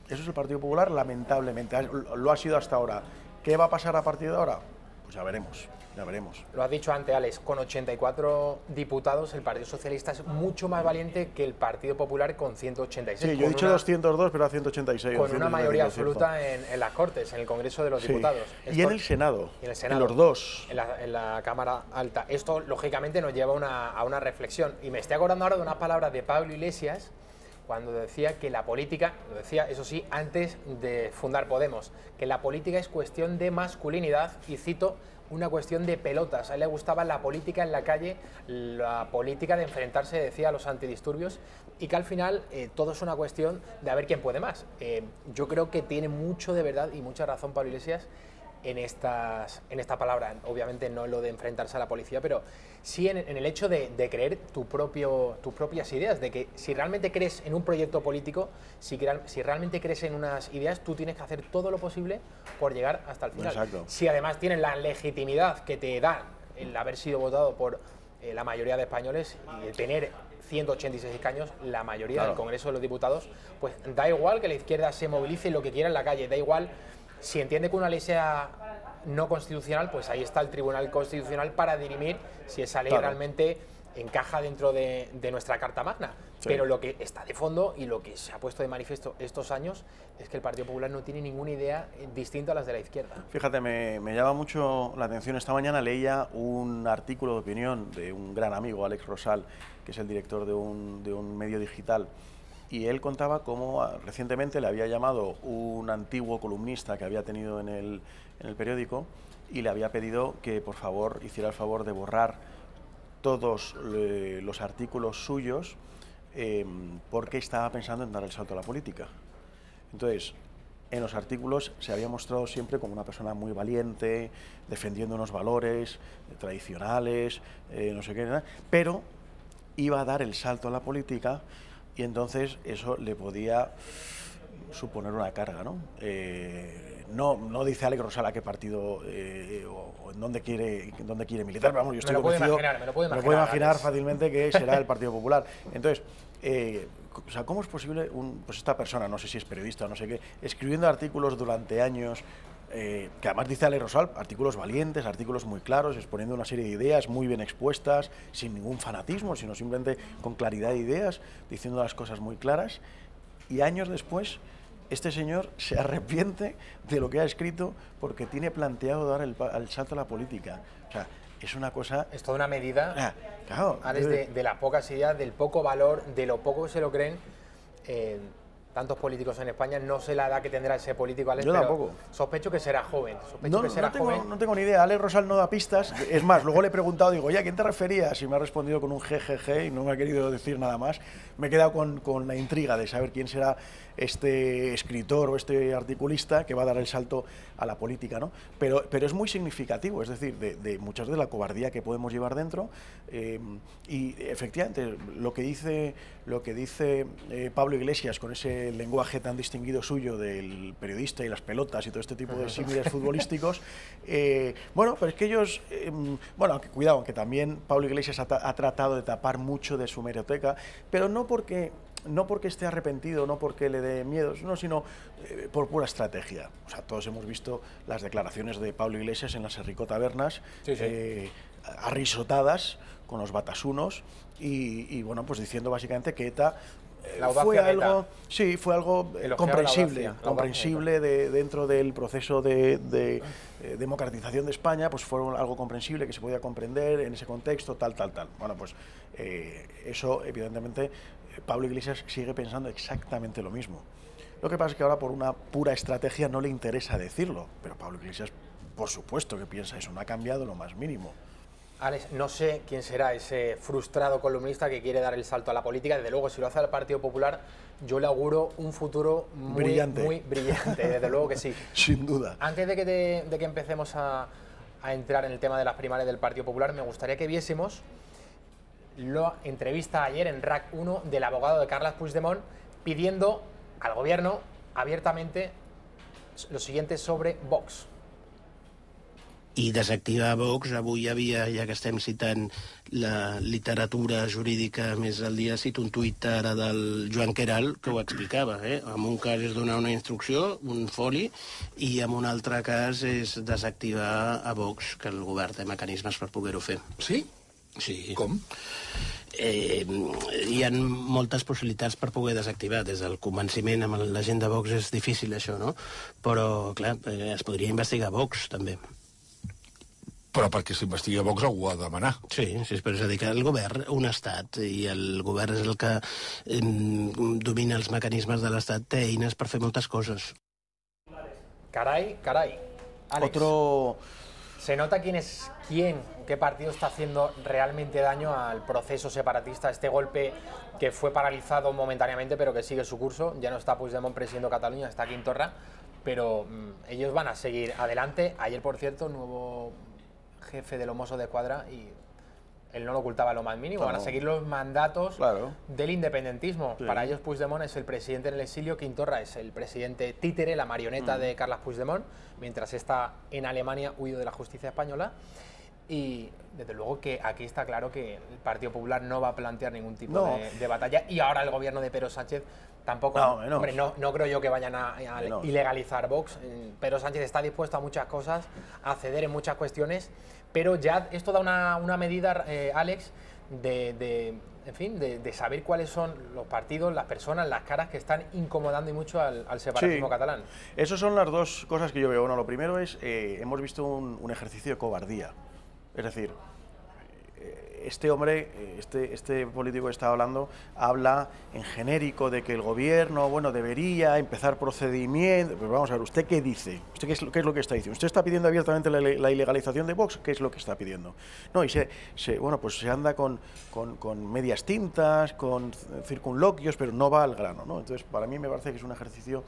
Eso es el Partido Popular, lamentablemente, lo ha sido hasta ahora. ¿Qué va a pasar a partir de ahora? Pues ya veremos. Ya veremos. Lo has dicho antes, Alex, con 84 diputados el Partido Socialista es mucho más valiente que el Partido Popular con 186. Sí, yo he dicho 202, pero a 186. Con una mayoría absoluta en las Cortes, en el Congreso de los Diputados. Y en el Senado. Y en el Senado. En los dos. En la Cámara Alta. Esto, lógicamente, nos lleva a una reflexión. Y me estoy acordando ahora de unas palabras de Pablo Iglesias, cuando decía que la política, lo decía, eso sí, antes de fundar Podemos, que la política es cuestión de masculinidad, y cito, una cuestión de pelotas. A él le gustaba la política en la calle, la política de enfrentarse, decía, a los antidisturbios, y que al final todo es una cuestión de a ver quién puede más. Yo creo que tiene mucho de verdad y mucha razón Pablo Iglesias en esta palabra. Obviamente no lo de enfrentarse a la policía, pero sí en el hecho de creer tus propias ideas, de que si realmente crees en un proyecto político, si realmente crees en unas ideas, tú tienes que hacer todo lo posible por llegar hasta el final. Exacto. Si además tienes la legitimidad que te da el haber sido votado por la mayoría de españoles y el tener 186 escaños, la mayoría del Congreso de los Diputados, pues da igual que la izquierda se movilice lo que quiera en la calle, da igual. Si entiende que una ley sea no constitucional, pues ahí está el Tribunal Constitucional para dirimir si esa ley realmente encaja dentro de nuestra Carta Magna. Sí. Pero lo que está de fondo y lo que se ha puesto de manifiesto estos años es que el Partido Popular no tiene ninguna idea distinta a las de la izquierda. Fíjate, me llama mucho la atención. Esta mañana leía un artículo de opinión de un gran amigo, Alex Rosal, que es el director de un medio digital. Y él contaba cómo recientemente le había llamado un antiguo columnista que había tenido en el periódico y le había pedido que por favor hiciera el favor de borrar todos los artículos suyos porque estaba pensando en dar el salto a la política. Entonces, en los artículos se había mostrado siempre como una persona muy valiente, defendiendo unos valores tradicionales, no sé qué, pero iba a dar el salto a la política. Y entonces eso le podía suponer una carga, ¿no? No dice Alex Rosal a qué partido o en dónde quiere militar, pero vamos, yo estoy convencido, me lo puedo imaginar fácilmente que será el Partido Popular. Entonces, o sea, ¿cómo es posible pues esta persona, no sé si es periodista o no sé qué, escribiendo artículos durante años, que además dice Alex Rosal, artículos valientes, artículos muy claros, exponiendo una serie de ideas muy bien expuestas, sin ningún fanatismo, sino simplemente con claridad de ideas, diciendo las cosas muy claras, y años después este señor se arrepiente de lo que ha escrito porque tiene planteado dar el salto a la política. O sea, es una cosa... Es toda una medida, claro, de las pocas ideas, del poco valor, de lo poco que se lo creen. tantos políticos en España, no sé la edad que tendrá ese político, Alex, Yo pero tampoco. sospecho que será joven. No tengo ni idea. Alex Rosal no da pistas. Es más, luego le he preguntado, digo, ¿a quién te referías? Y me ha respondido con un jejeje y no me ha querido decir nada más. Me he quedado con la intriga de saber quién será este escritor o este articulista que va a dar el salto a la política, ¿no? Pero es muy significativo, es decir, de muchas de la cobardía que podemos llevar dentro. Y efectivamente, lo que dice Pablo Iglesias con ese lenguaje tan distinguido suyo del periodista y las pelotas y todo este tipo de símiles futbolísticos, bueno, pero es que ellos, bueno, cuidado, aunque también Pablo Iglesias ha tratado de tapar mucho de su hemeroteca, pero no porque esté arrepentido, no porque le dé miedo, no, sino por pura estrategia. O sea, todos hemos visto las declaraciones de Pablo Iglesias en las Enrico Tabernas, arrisotadas con los batasunos y bueno, pues diciendo básicamente que ETA fue algo, sí, fue algo comprensible dentro del proceso de democratización de España, pues fue algo comprensible que se podía comprender en ese contexto, tal. Bueno, pues eso evidentemente Pablo Iglesias sigue pensando exactamente lo mismo. Lo que pasa es que ahora por una pura estrategia no le interesa decirlo, pero Pablo Iglesias por supuesto que piensa eso, no ha cambiado lo más mínimo. Alex, no sé quién será ese frustrado columnista que quiere dar el salto a la política. Desde luego, si lo hace al Partido Popular, yo le auguro un futuro muy brillante, desde luego que sí. Sin duda. Antes de que empecemos a entrar en el tema de las primarias del Partido Popular, me gustaría que viésemos la entrevista ayer en RAC 1 del abogado de Carles Puigdemont pidiendo al gobierno abiertamente lo siguiente sobre Vox. I desactivar Vox, avui hi havia, ja que estem citant la literatura jurídica més al dia, cito un tuit ara del Joan Queralt que ho explicava. En un cas és donar una instrucció, un foli, i en un altre cas és desactivar a Vox, que el govern té mecanismes per poder-ho fer. Sí? Sí. Com? Hi ha moltes possibilitats per poder desactivar. Des del convenciment amb la gent de Vox és difícil això, no? Però, clar, es podria investigar Vox, també. Però perquè s'investigui a Vox algú ha de demanar. Sí, però és a dir que el govern, un estat, i el govern és el que domina els mecanismes de l'estat, té eines per fer moltes coses. Caray. Alex, ¿se nota quién es quién, qué partido está haciendo realmente daño al proceso separatista, este golpe que fue paralizado momentáneamente pero que sigue su curso? Ya no está Puigdemont presidiendo Cataluña, está Quim Torra, pero ellos van a seguir adelante. Ayer, por cierto, nuevo jefe de los Mossos de Escuadra, y él no lo ocultaba lo más mínimo, van a seguir los mandatos del independentismo. Sí. Para ellos Puigdemont es el presidente en el exilio, Quim Torra es el presidente títere, la marioneta de Carles Puigdemont, mientras está en Alemania huido de la justicia española. Y desde luego que aquí está claro que el Partido Popular no va a plantear ningún tipo de batalla, y ahora el gobierno de Pedro Sánchez tampoco. Hombre, no creo yo que vayan a ilegalizar Vox. Pedro Sánchez está dispuesto a muchas cosas, a ceder en muchas cuestiones, pero ya esto da una medida, Alex, de saber cuáles son los partidos, las personas, las caras que están incomodando y mucho al separatismo catalán. Esas son las dos cosas que yo veo. Bueno, lo primero es, hemos visto un ejercicio de cobardía. Es decir, este hombre, este político que está hablando, habla en genérico de que el gobierno, bueno, debería empezar procedimientos. Pero vamos a ver, ¿usted qué dice? ¿Usted qué es lo que está diciendo? ¿Usted está pidiendo abiertamente la ilegalización de Vox? ¿Qué es lo que está pidiendo? No, y bueno, pues se anda con medias tintas, con circunloquios, pero no va al grano, ¿no? Entonces, para mí me parece que es un ejercicio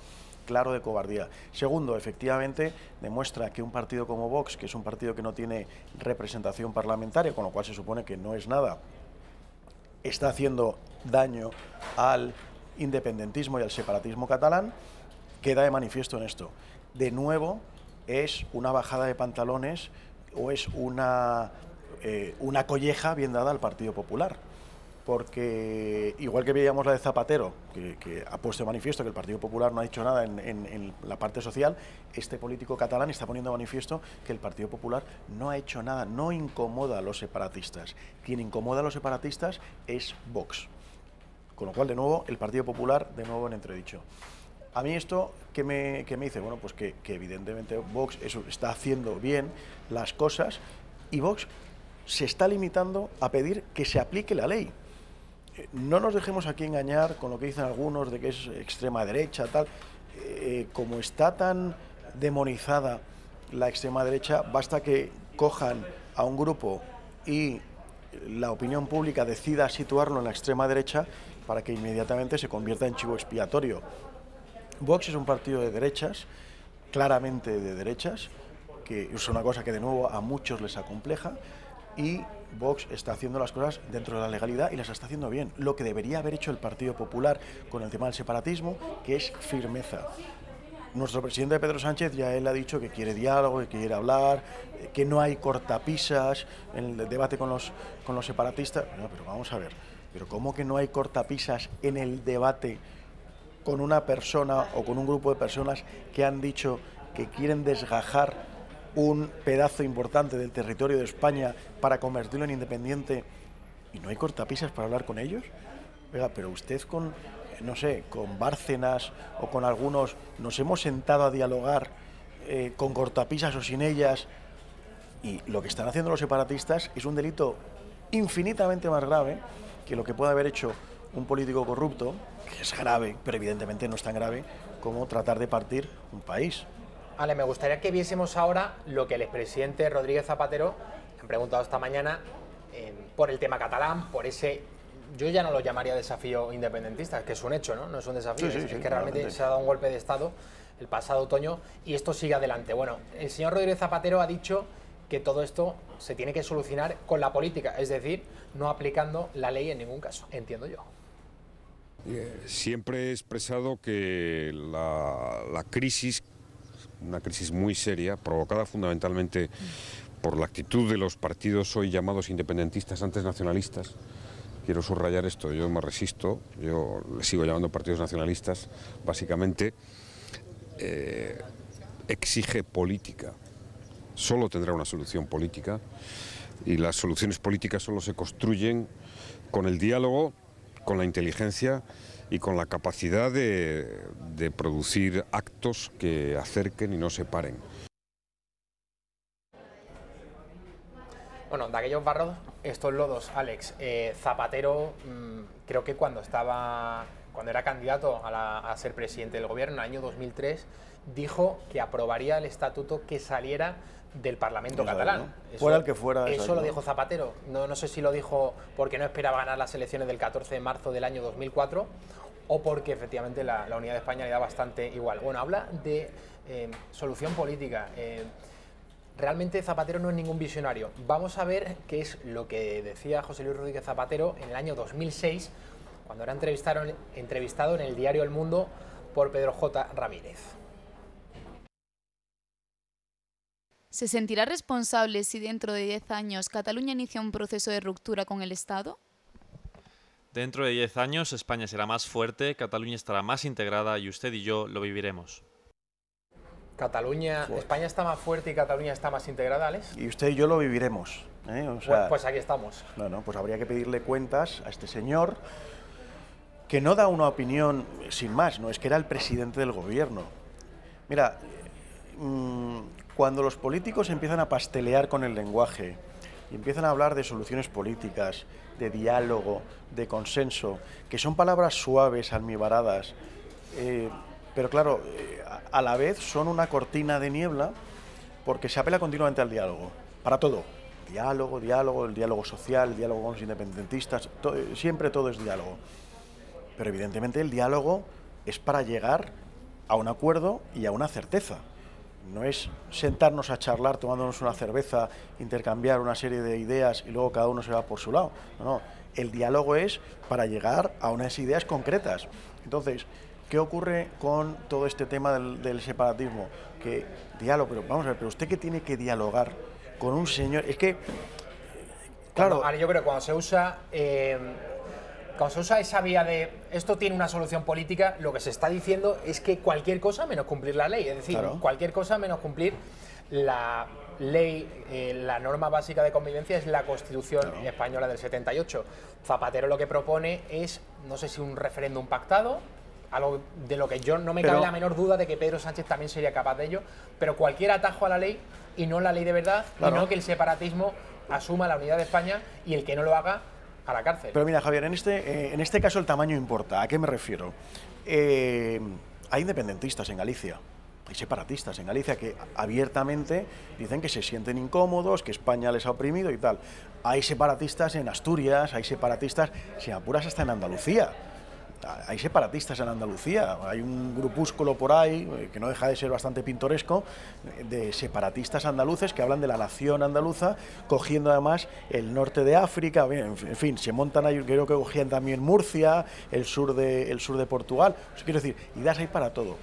claro de cobardía. Segundo, efectivamente, demuestra que un partido como Vox, que es un partido que no tiene representación parlamentaria, con lo cual se supone que no es nada, está haciendo daño al independentismo y al separatismo catalán. Queda de manifiesto en esto. De nuevo, es una bajada de pantalones o es una colleja bien dada al Partido Popular. Porque igual que veíamos la de Zapatero, que ha puesto de manifiesto que el Partido Popular no ha hecho nada en la parte social, este político catalán está poniendo de manifiesto que el Partido Popular no ha hecho nada, no incomoda a los separatistas. Quien incomoda a los separatistas es Vox. Con lo cual, de nuevo, el Partido Popular, de nuevo en entredicho. A mí esto, ¿qué me dice? Bueno, pues que evidentemente Vox está haciendo bien las cosas y Vox se está limitando a pedir que se aplique la ley. no nos dejemos aquí engañar con lo que dicen algunos de que es extrema derecha, tal. Como está tan demonizada la extrema derecha, basta que cojan a un grupo y la opinión pública decida situarlo en la extrema derecha para que inmediatamente se convierta en chivo expiatorio. Vox es un partido de derechas, claramente de derechas, que es una cosa que de nuevo a muchos les acompleja, y Vox está haciendo las cosas dentro de la legalidad y las está haciendo bien. Lo que debería haber hecho el Partido Popular con el tema del separatismo, que es firmeza. Nuestro presidente Pedro Sánchez ya él ha dicho que quiere diálogo, que quiere hablar, que no hay cortapisas en el debate con los separatistas. No, pero vamos a ver, pero ¿cómo que no hay cortapisas en el debate con una persona o con un grupo de personas que han dicho que quieren desgajar un pedazo importante del territorio de España para convertirlo en independiente y no hay cortapisas para hablar con ellos? Oiga, pero usted con, no sé, con Bárcenas o con algunos nos hemos sentado a dialogar con cortapisas o sin ellas, y lo que están haciendo los separatistas es un delito infinitamente más grave que lo que puede haber hecho un político corrupto, que es grave, pero evidentemente no es tan grave como tratar de partir un país. Ale, me gustaría que viésemos ahora lo que el expresidente Rodríguez Zapatero, le han preguntado esta mañana por el tema catalán, por ese, yo ya no lo llamaría desafío independentista, que es un hecho, ¿no? No es un desafío, es que realmente se ha dado un golpe de Estado el pasado otoño y esto sigue adelante. Bueno, el señor Rodríguez Zapatero ha dicho que todo esto se tiene que solucionar con la política, es decir, no aplicando la ley en ningún caso, entiendo yo. Siempre he expresado que la crisis, una crisis muy seria, provocada fundamentalmente por la actitud de los partidos hoy llamados independentistas, antes nacionalistas. Quiero subrayar esto, yo me resisto, yo les sigo llamando partidos nacionalistas, básicamente exige política. Solo tendrá una solución política y las soluciones políticas solo se construyen con el diálogo, con la inteligencia y con la capacidad de producir actos que acerquen y no separen. Bueno, de aquellos barros, estos lodos, Alex, Zapatero, creo que cuando era candidato a ser presidente del gobierno en el año 2003, dijo que aprobaría el estatuto que saliera del Parlamento catalán. ¿No? Fuera el que fuera. Eso lo dijo Zapatero. No sé si lo dijo porque no esperaba ganar las elecciones del 14 de marzo del año 2004 o porque efectivamente la unidad de España le da bastante igual. Bueno, habla de solución política. Realmente Zapatero no es ningún visionario. Vamos a ver qué es lo que decía José Luis Rodríguez Zapatero en el año 2006, cuando era entrevistado en el diario El Mundo por Pedro J. Ramírez. ¿Se sentirá responsable si dentro de 10 años Cataluña inicia un proceso de ruptura con el Estado? Dentro de 10 años España será más fuerte, Cataluña estará más integrada y usted y yo lo viviremos. España está más fuerte y Cataluña está más integrada, Alex. Y usted y yo lo viviremos. O sea, pues aquí estamos. No, pues habría que pedirle cuentas a este señor que no da una opinión sin más, no es que era el presidente del gobierno. Mira, cuando los políticos empiezan a pastelear con el lenguaje y empiezan a hablar de soluciones políticas, de diálogo, de consenso, que son palabras suaves, almibaradas, pero claro, a la vez son una cortina de niebla porque se apela continuamente al diálogo, para todo. Diálogo, el diálogo social, el diálogo con los independentistas, siempre todo es diálogo. Pero evidentemente el diálogo es para llegar a un acuerdo y a una certeza. No es sentarnos a charlar tomándonos una cerveza, intercambiar una serie de ideas y luego cada uno se va por su lado. No, el diálogo es para llegar a unas ideas concretas. Entonces, ¿qué ocurre con todo este tema del separatismo? Que diálogo, pero vamos a ver, pero usted que tiene que dialogar con un señor, es que, claro... Yo creo que cuando se usa esa vía de esto tiene una solución política, lo que se está diciendo es que cualquier cosa menos cumplir la ley, es decir, claro, cualquier cosa menos cumplir la ley, la norma básica de convivencia es la Constitución española del 78. Zapatero lo que propone es, no sé si un referéndum pactado, algo de lo que yo no me cabe la menor duda de que Pedro Sánchez también sería capaz de ello, pero cualquier atajo a la ley y no la ley de verdad, y no que el separatismo asuma la unidad de España y el que no lo haga a la cárcel. Pero mira, Javier, en este caso el tamaño importa. ¿A qué me refiero? Hay independentistas en Galicia, hay separatistas en Galicia que abiertamente dicen que se sienten incómodos, que España les ha oprimido y tal. Hay separatistas en Asturias, hay separatistas, si apuras, hasta en Andalucía. Hay separatistas en Andalucía, hay un grupúsculo por ahí, que no deja de ser bastante pintoresco, de separatistas andaluces que hablan de la nación andaluza, cogiendo además el norte de África, en fin, se montan ahí, creo que cogían también Murcia, el sur de Portugal, quiero decir, ideas hay para todo.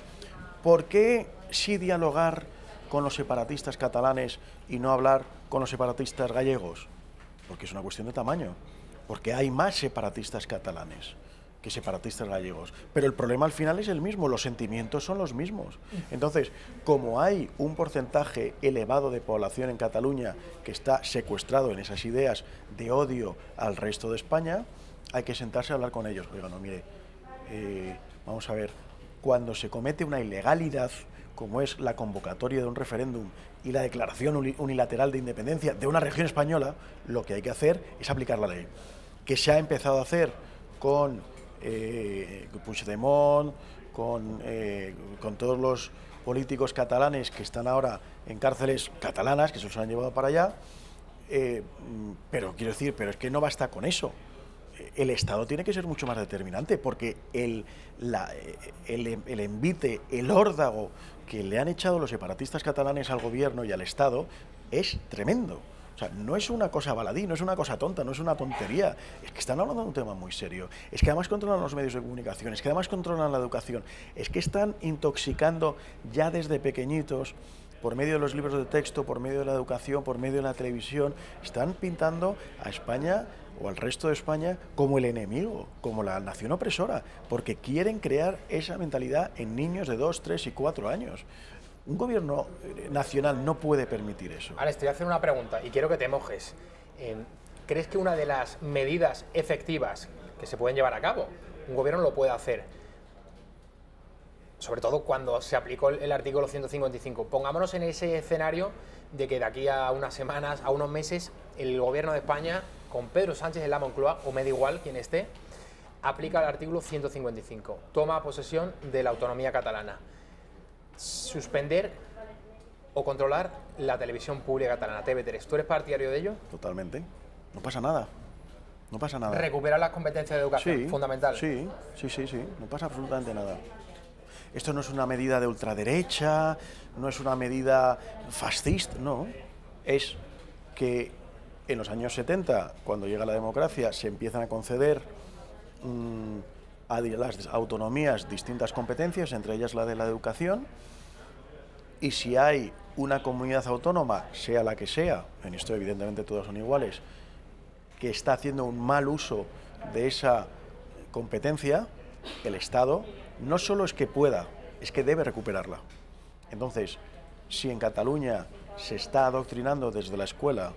¿Por qué sí dialogar con los separatistas catalanes y no hablar con los separatistas gallegos? Porque es una cuestión de tamaño, porque hay más separatistas catalanes que separatistas gallegos, pero el problema al final es el mismo, los sentimientos son los mismos. Entonces, como hay un porcentaje elevado de población en Cataluña que está secuestrado en esas ideas de odio al resto de España, hay que sentarse a hablar con ellos. Oiga, no, mire, vamos a ver, cuando se comete una ilegalidad, como es la convocatoria de un referéndum y la declaración unilateral de independencia de una región española, lo que hay que hacer es aplicar la ley, que se ha empezado a hacer con Puigdemont, con todos los políticos catalanes que están ahora en cárceles catalanas, que se los han llevado para allá, pero quiero decir, pero es que no basta con eso. El Estado tiene que ser mucho más determinante, porque el envite, el órdago que le han echado los separatistas catalanes al gobierno y al Estado es tremendo. O sea, no es una cosa baladí, no es una cosa tonta, no es una tontería. Es que están hablando de un tema muy serio. Es que además controlan los medios de comunicación, es que además controlan la educación, es que están intoxicando ya desde pequeñitos, por medio de los libros de texto, por medio de la educación, por medio de la televisión, están pintando a España o al resto de España como el enemigo, como la nación opresora, porque quieren crear esa mentalidad en niños de 2, 3 y 4 años. Un gobierno nacional no puede permitir eso. Alex, te voy a hacer una pregunta y quiero que te mojes. ¿Crees que una de las medidas efectivas que se pueden llevar a cabo, un gobierno lo puede hacer, sobre todo cuando se aplicó el artículo 155? Pongámonos en ese escenario de que de aquí a unas semanas, a unos meses, el gobierno de España, con Pedro Sánchez en la Moncloa, o me da igual quién esté, aplica el artículo 155, toma posesión de la autonomía catalana. Suspender o controlar la televisión pública catalana, TV3. ¿Tú eres partidario de ello? Totalmente. No pasa nada. No pasa nada. Recuperar las competencias de educación, sí, fundamental. Sí. No pasa absolutamente nada. Esto no es una medida de ultraderecha, no es una medida fascista, no. Es que en los años 70, cuando llega la democracia, se empiezan a conceder a las autonomías distintas competencias, entre ellas la de la educación, y si hay una comunidad autónoma, sea la que sea, en esto evidentemente todas son iguales, que está haciendo un mal uso de esa competencia, el Estado no solo es que pueda, es que debe recuperarla. Entonces, si en Cataluña se está adoctrinando desde la escuela,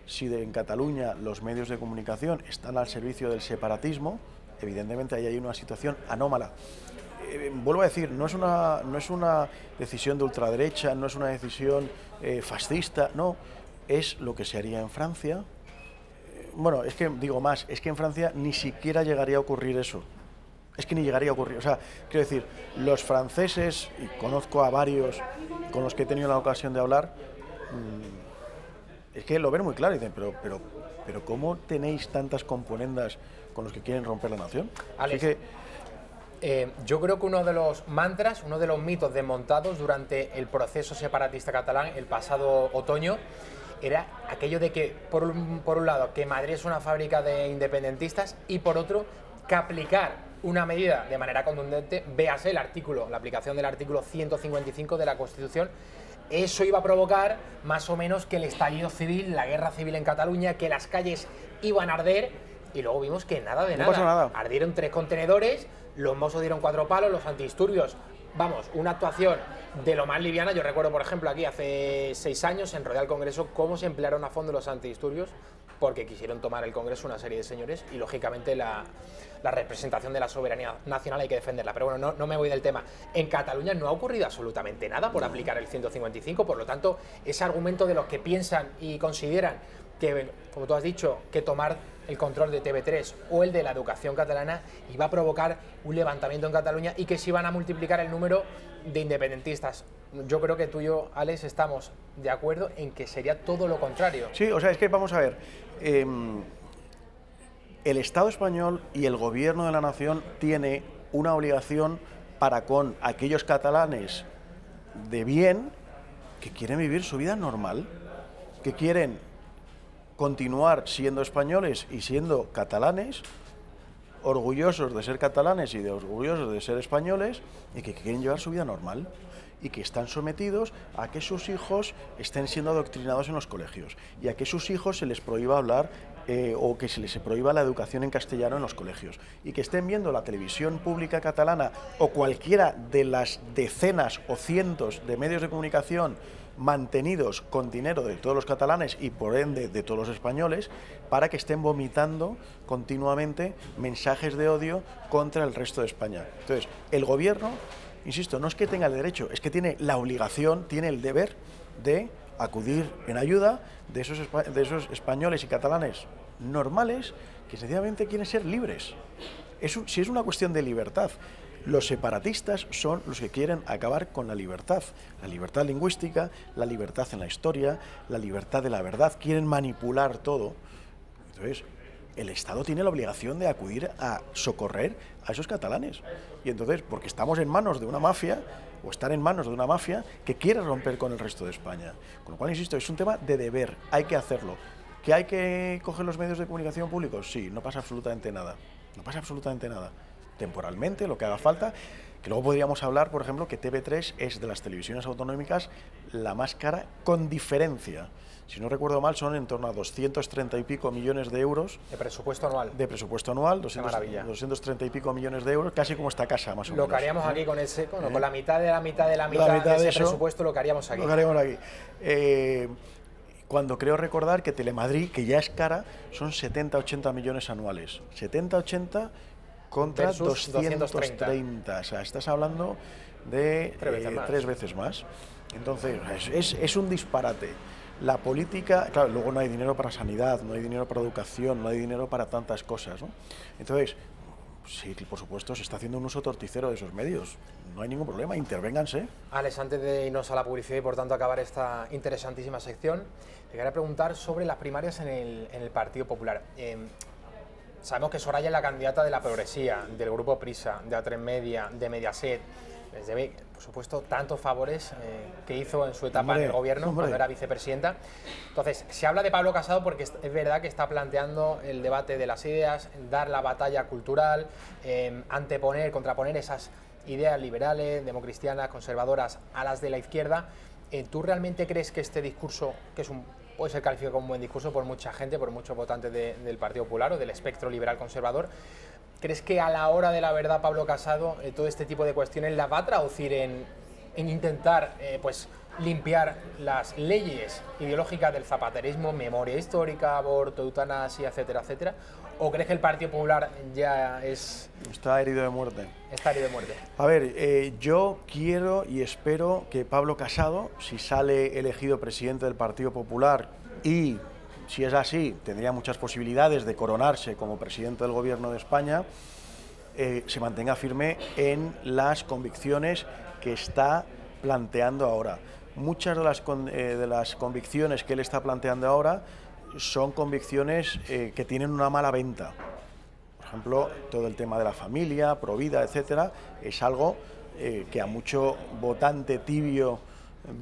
si en Cataluña los medios de comunicación están al servicio del separatismo, evidentemente ahí hay una situación anómala. Vuelvo a decir, no es una decisión de ultraderecha, no es una decisión fascista, no, es lo que se haría en Francia. Bueno, es que digo más, es que en Francia ni siquiera llegaría a ocurrir eso. Es que ni llegaría a ocurrir. O sea, quiero decir, los franceses, y conozco a varios con los que he tenido la ocasión de hablar, es que lo ven muy claro y dicen, pero ¿cómo tenéis tantas componendas con los que quieren romper la nación? Alex, así que yo creo que uno de los mantras, uno de los mitos desmontados durante el proceso separatista catalán el pasado otoño era aquello de que, por un lado, que Madrid es una fábrica de independentistas y por otro, que aplicar una medida de manera contundente, véase la aplicación del artículo 155 de la Constitución, eso iba a provocar más o menos que el estallido civil, la guerra civil en Cataluña, que las calles iban a arder y luego vimos que nada de nada. No pasó nada. Ardieron 3 contenedores, los Mossos dieron 4 palos, los antidisturbios, vamos, una actuación de lo más liviana. Yo recuerdo, por ejemplo, aquí hace 6 años en Rodeal Congreso cómo se emplearon a fondo los antidisturbios porque quisieron tomar el Congreso una serie de señores y lógicamente la representación de la soberanía nacional hay que defenderla. Pero bueno, no me voy del tema. En Cataluña no ha ocurrido absolutamente nada por aplicar el 155, por lo tanto, ese argumento de los que piensan y consideran que, como tú has dicho, que tomar el control de TV3 o el de la educación catalana iba a provocar un levantamiento en Cataluña y que se iban a multiplicar el número de independentistas. Yo creo que tú y yo, Alex, estamos de acuerdo en que sería todo lo contrario. Sí, o sea, es que vamos a ver, el Estado español y el Gobierno de la Nación tiene una obligación para con aquellos catalanes de bien que quieren vivir su vida normal, que quieren continuar siendo españoles y siendo catalanes, orgullosos de ser catalanes y orgullosos de ser españoles, y que quieren llevar su vida normal, y que están sometidos a que sus hijos estén siendo adoctrinados en los colegios, y a que sus hijos se les prohíba hablar o que se les prohíba la educación en castellano en los colegios, y que estén viendo la televisión pública catalana o cualquiera de las decenas o cientos de medios de comunicación mantenidos con dinero de todos los catalanes y por ende de todos los españoles, para que estén vomitando continuamente mensajes de odio contra el resto de España. Entonces, el gobierno, insisto, no es que tenga el derecho, es que tiene la obligación, tiene el deber de acudir en ayuda de esos españoles y catalanes normales que sencillamente quieren ser libres. Si es una cuestión de libertad, los separatistas son los que quieren acabar con la libertad lingüística, la libertad en la historia, la libertad de la verdad, quieren manipular todo. Entonces, el Estado tiene la obligación de acudir a socorrer a esos catalanes. Y entonces, porque estamos en manos de una mafia, o están en manos de una mafia que quiere romper con el resto de España. Con lo cual, insisto, es un tema de deber, hay que hacerlo. ¿Que hay que coger los medios de comunicación públicos? Sí, no pasa absolutamente nada. No pasa absolutamente nada. Temporalmente, lo que haga falta, que luego podríamos hablar, por ejemplo, que TV3 es de las televisiones autonómicas la más cara con diferencia. Si no recuerdo mal, son en torno a 230 y pico millones de euros. De presupuesto anual. De presupuesto anual, 230 y pico millones de euros, casi como esta casa, más o menos. Lo que haríamos aquí con ese, con la mitad de la mitad de la mitad de ese presupuesto, lo que haríamos aquí. Lo que haríamos aquí. Cuando creo recordar que Telemadrid, que ya es cara, son 70-80 millones anuales. 70-80 contra 230. O sea, estás hablando de 3 veces más. Entonces, es un disparate. La política, claro, luego no hay dinero para sanidad, no hay dinero para educación, no hay dinero para tantas cosas, ¿no? Entonces, sí, por supuesto, se está haciendo un uso torticero de esos medios. No hay ningún problema, intervénganse. Alex, antes de irnos a la publicidad y por tanto acabar esta interesantísima sección, te quería preguntar sobre las primarias en el Partido Popular. Sabemos que Soraya es la candidata de la progresía, del Grupo Prisa, de A3 Media, de Mediaset. Les debe, por supuesto, tantos favores que hizo en su etapa en el gobierno, cuando era vicepresidenta. Entonces, se habla de Pablo Casado porque es verdad que está planteando el debate de las ideas, dar la batalla cultural, contraponer esas ideas liberales, democristianas, conservadoras a las de la izquierda. ¿Tú realmente crees que este discurso, que puede ser calificado como un buen discurso por mucha gente, por muchos votantes del Partido Popular o del espectro liberal conservador, crees que a la hora de la verdad Pablo Casado todo este tipo de cuestiones las va a traducir en intentar limpiar las leyes ideológicas del zapaterismo, memoria histórica, aborto, eutanasia, etcétera, etcétera? ¿O crees que el Partido Popular ya está herido de muerte? Está herido de muerte. A ver, yo quiero y espero que Pablo Casado, si sale elegido presidente del Partido Popular y, si es así, tendría muchas posibilidades de coronarse como presidente del Gobierno de España, se mantenga firme en las convicciones que está planteando ahora. Muchas de las convicciones que él está planteando ahora son convicciones que tienen una mala venta. Por ejemplo, todo el tema de la familia, provida, etcétera, es algo que a mucho votante tibio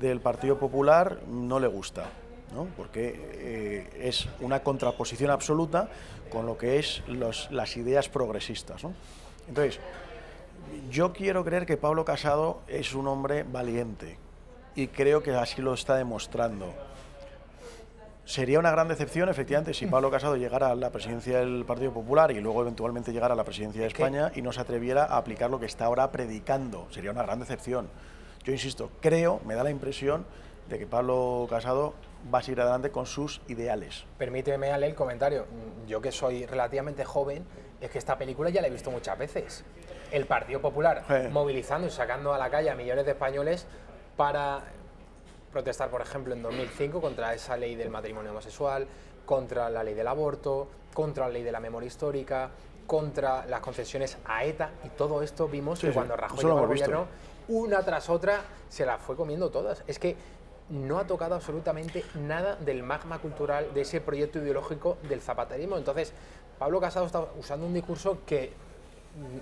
del Partido Popular no le gusta, ¿no? Porque es una contraposición absoluta con lo que es las ideas progresistas, ¿no? Entonces, yo quiero creer que Pablo Casado es un hombre valiente y creo que así lo está demostrando. Sería una gran decepción, efectivamente, si Pablo Casado llegara a la presidencia del Partido Popular y luego eventualmente llegara a la presidencia de España y no se atreviera a aplicar lo que está ahora predicando. Sería una gran decepción. Yo insisto, me da la impresión de que Pablo Casado va a seguir adelante con sus ideales. Permíteme, Ale, el comentario. Yo, que soy relativamente joven, es que esta película ya la he visto muchas veces. El Partido Popular movilizando y sacando a la calle a millones de españoles para protestar, por ejemplo, en 2005 contra esa ley del matrimonio homosexual, contra la ley del aborto, contra la ley de la memoria histórica, contra las concesiones a ETA, y todo esto vimos que cuando Rajoy llegó al gobierno, una tras otra se las fue comiendo todas. Es que no ha tocado absolutamente nada del magma cultural, de ese proyecto ideológico del zapaterismo. Entonces, Pablo Casado está usando un discurso que,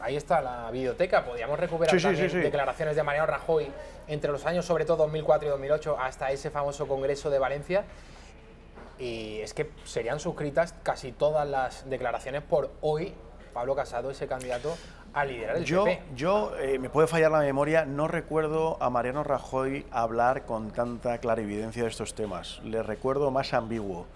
ahí está la videoteca, podíamos recuperar declaraciones de Mariano Rajoy entre los años, sobre todo 2004 y 2008, hasta ese famoso Congreso de Valencia, y es que serían suscritas casi todas las declaraciones por hoy Pablo Casado, ese candidato a liderar el PP. Me puede fallar la memoria, no recuerdo a Mariano Rajoy hablar con tanta clarividencia de estos temas. Le recuerdo más ambiguo.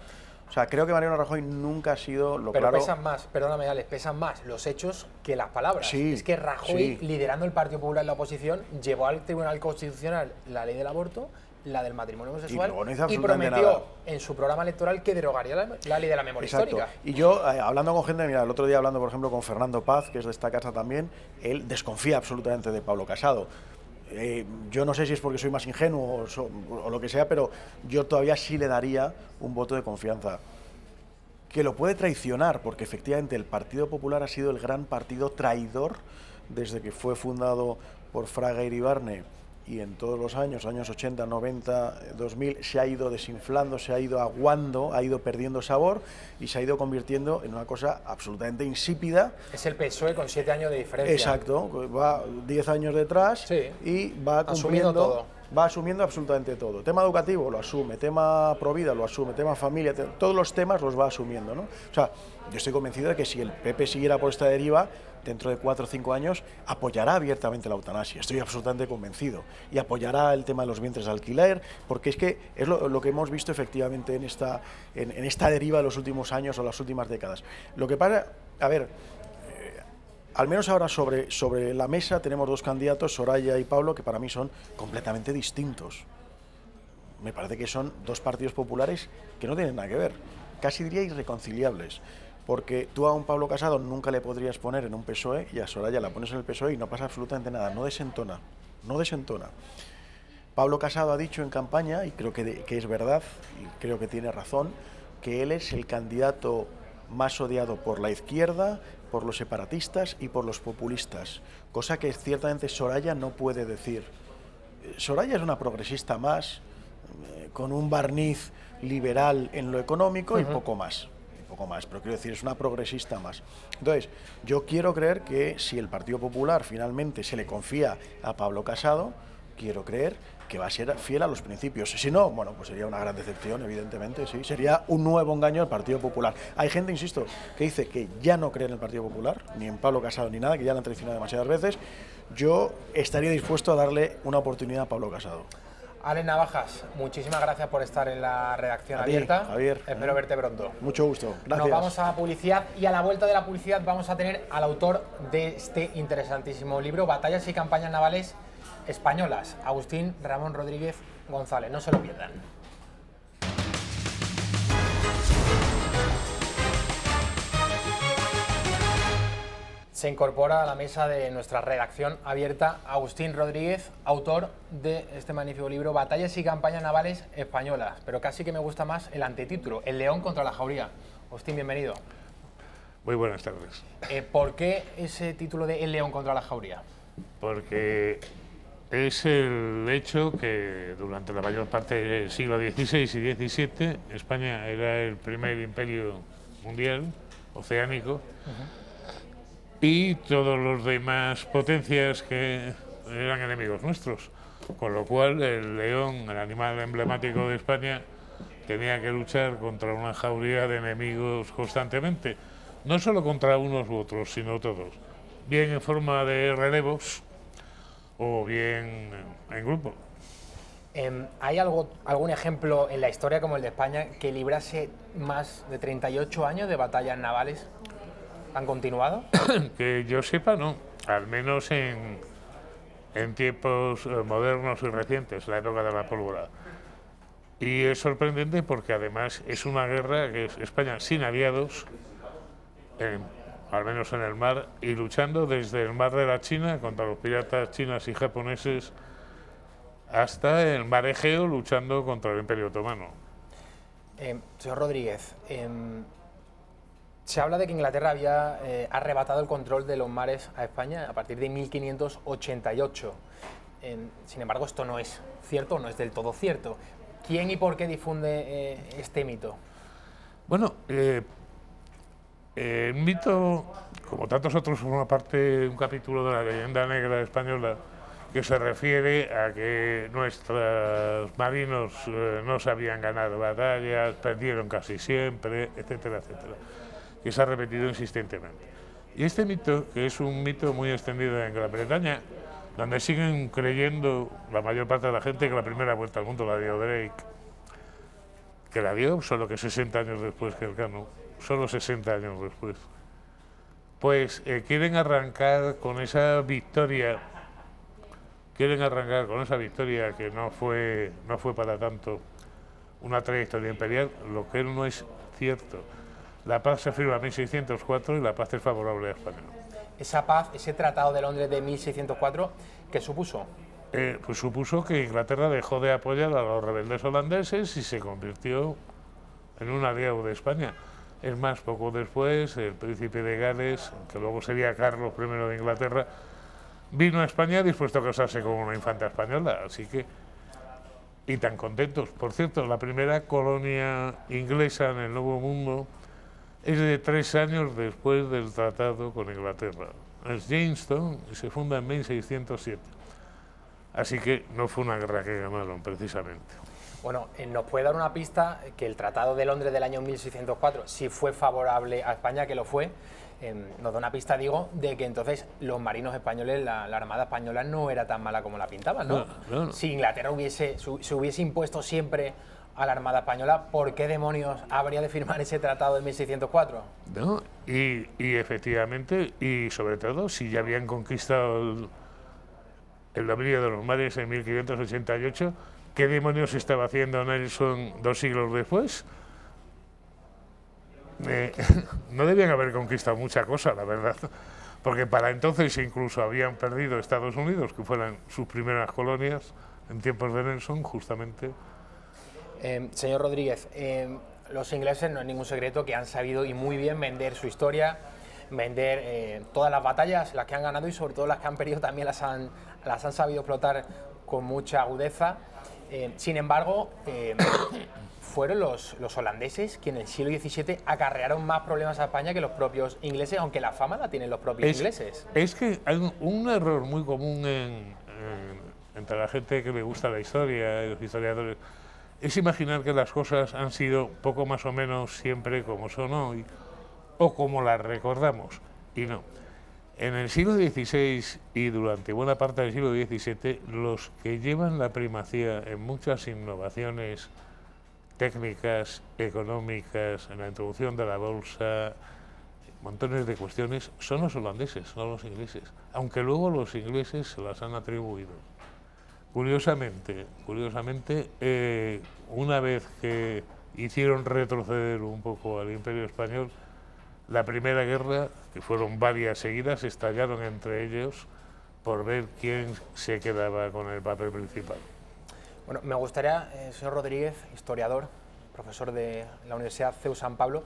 O sea, creo que Mariano Rajoy nunca ha sido lo claro... Pero pesan más, perdóname Alex, pesan más los hechos que las palabras. Es que Rajoy, liderando el Partido Popular en la oposición, llevó al Tribunal Constitucional la ley del aborto, la del matrimonio homosexual, y prometió en su programa electoral que derogaría la ley de la memoria histórica. Y yo, hablando con gente, mira, el otro día hablando, por ejemplo, con Fernando Paz, que es de esta casa también, él desconfía absolutamente de Pablo Casado. Yo no sé si es porque soy más ingenuo o lo que sea, pero yo todavía sí le daría un voto de confianza. Que lo puede traicionar, porque efectivamente el Partido Popular ha sido el gran partido traidor desde que fue fundado por Fraga Iribarne, y en todos los años 80, 90, 2000, se ha ido desinflando, se ha ido aguando, ha ido perdiendo sabor y se ha ido convirtiendo en una cosa absolutamente insípida. Es el PSOE con 7 años de diferencia. Exacto, va 10 años detrás y va cumpliendo todo. Va asumiendo absolutamente todo. Tema educativo lo asume, tema provida lo asume, tema familia, todos los temas los va asumiendo, ¿no? O sea, yo estoy convencido de que si el PP siguiera por esta deriva, dentro de 4 o 5 años apoyará abiertamente la eutanasia, estoy absolutamente convencido, y apoyará el tema de los vientres de alquiler, porque es que es lo que hemos visto efectivamente en esta deriva de los últimos años o las últimas décadas. Lo que pasa, a ver, al menos ahora sobre la mesa tenemos 2 candidatos, Soraya y Pablo, que para mí son completamente distintos. Me parece que son 2 partidos populares que no tienen nada que ver, casi diría irreconciliables. Porque tú a un Pablo Casado nunca le podrías poner en un PSOE y a Soraya la pones en el PSOE y no pasa absolutamente nada, no desentona, no desentona. Pablo Casado ha dicho en campaña, y creo que es verdad, y creo que tiene razón, que él es el candidato más odiado por la izquierda, por los separatistas y por los populistas, cosa que ciertamente Soraya no puede decir. Soraya es una progresista más, con un barniz liberal en lo económico y poco más, pero quiero decir, es una progresista más. Entonces, yo quiero creer que si el Partido Popular finalmente se le confía a Pablo Casado, quiero creer que va a ser fiel a los principios. Si no, bueno, pues sería una gran decepción, evidentemente, sí. Sería un nuevo engaño al Partido Popular. Hay gente, insisto, que dice que ya no cree en el Partido Popular, ni en Pablo Casado ni nada, que ya lo han traicionado demasiadas veces. Yo estaría dispuesto a darle una oportunidad a Pablo Casado. Alex Navajas, muchísimas gracias por estar en la redacción abierta. Javier. Espero verte pronto. Mucho gusto. Gracias. Nos vamos a la publicidad y a la vuelta de la publicidad vamos a tener al autor de este interesantísimo libro, Batallas y campañas navales españolas, Agustín Ramón Rodríguez González. No se lo pierdan. Se incorpora a la mesa de nuestra redacción abierta Agustín Rodríguez, autor de este magnífico libro Batallas y campañas navales españolas, pero casi que me gusta más el antetítulo, El león contra la jauría. Agustín, bienvenido. Muy buenas tardes. ¿Por qué ese título de El león contra la jauría? Porque es el hecho que durante la mayor parte del siglo XVI y XVII España era el primer imperio mundial, oceánico, y todos los demás potencias que eran enemigos nuestros, con lo cual el león, el animal emblemático de España, tenía que luchar contra una jauría de enemigos constantemente, no solo contra unos u otros, sino todos, bien en forma de relevos o bien en grupo. ¿Hay algún ejemplo en la historia como el de España que librase más de 38 años de batallas navales? ¿Han continuado? Que yo sepa, no. Al menos en tiempos modernos y recientes, la época de la pólvora. Y es sorprendente porque además es una guerra que es España sin aliados, al menos en el mar, y luchando desde el mar de la China contra los piratas chinos y japoneses hasta el mar Egeo luchando contra el Imperio Otomano. Señor Rodríguez, se habla de que Inglaterra había arrebatado el control de los mares a España a partir de 1588. Sin embargo, esto no es cierto, no es del todo cierto. ¿Quién y por qué difunde este mito? Bueno, el mito, como tantos otros, forma parte de un capítulo de la leyenda negra española que se refiere a que nuestros marinos no sabían ganar batallas, perdieron casi siempre, etcétera, etcétera, que se ha repetido insistentemente. Y este mito, que es un mito muy extendido en Gran Bretaña, donde siguen creyendo la mayor parte de la gente que la primera vuelta al mundo la dio Drake, que la dio solo que 60 años después que Elcano, solo 60 años después, pues quieren arrancar con esa victoria, que no fue para tanto una trayectoria imperial, lo que no es cierto. La paz se firma en 1604 y la paz es favorable a España. Esa paz, ese Tratado de Londres de 1604, ¿qué supuso? Pues supuso que Inglaterra dejó de apoyar a los rebeldes holandeses y se convirtió en un aliado de España. Es más, poco después, el príncipe de Gales, que luego sería Carlos I de Inglaterra, vino a España dispuesto a casarse con una infanta española, así que... Y tan contentos. Por cierto, la primera colonia inglesa en el Nuevo Mundo es de 3 años después del tratado con Inglaterra. Es Jamestown y se funda en 1607. Así que no fue una guerra que ganaron, precisamente. Bueno, ¿nos puede dar una pista que el Tratado de Londres del año 1604, si fue favorable a España, que lo fue, nos da una pista, digo, de que entonces los marinos españoles, la Armada Española no era tan mala como la pintaban, ¿no? No. Si Inglaterra se hubiese impuesto siempre a la Armada Española, ¿por qué demonios habría de firmar ese tratado de 1604? No, y efectivamente, y sobre todo, si ya habían conquistado el dominio de los mares en 1588, ¿qué demonios estaba haciendo Nelson 2 siglos después? No debían haber conquistado mucha cosa, la verdad, porque para entonces incluso habían perdido Estados Unidos, que fueran sus primeras colonias en tiempos de Nelson, justamente. Señor Rodríguez, los ingleses, no es ningún secreto que han sabido y muy bien vender su historia, vender todas las batallas, las que han ganado y sobre todo las que han perdido también las han sabido explotar con mucha agudeza. Sin embargo, fueron los holandeses quienes en el siglo XVII acarrearon más problemas a España que los propios ingleses, aunque la fama la tienen los propios ingleses. Es que hay un error muy común entre la gente que le gusta la historia y los historiadores, es imaginar que las cosas han sido poco más o menos siempre como son hoy o como las recordamos, y no. En el siglo XVI y durante buena parte del siglo XVII, los que llevan la primacía en muchas innovaciones técnicas, económicas, en la introducción de la bolsa, montones de cuestiones, son los holandeses, no los ingleses, aunque luego los ingleses se las han atribuido. Curiosamente, una vez que hicieron retroceder un poco al Imperio Español, la Primera Guerra, que fueron varias seguidas, estallaron entre ellos por ver quién se quedaba con el papel principal. Bueno, me gustaría, señor Rodríguez, historiador, profesor de la Universidad CEU San Pablo,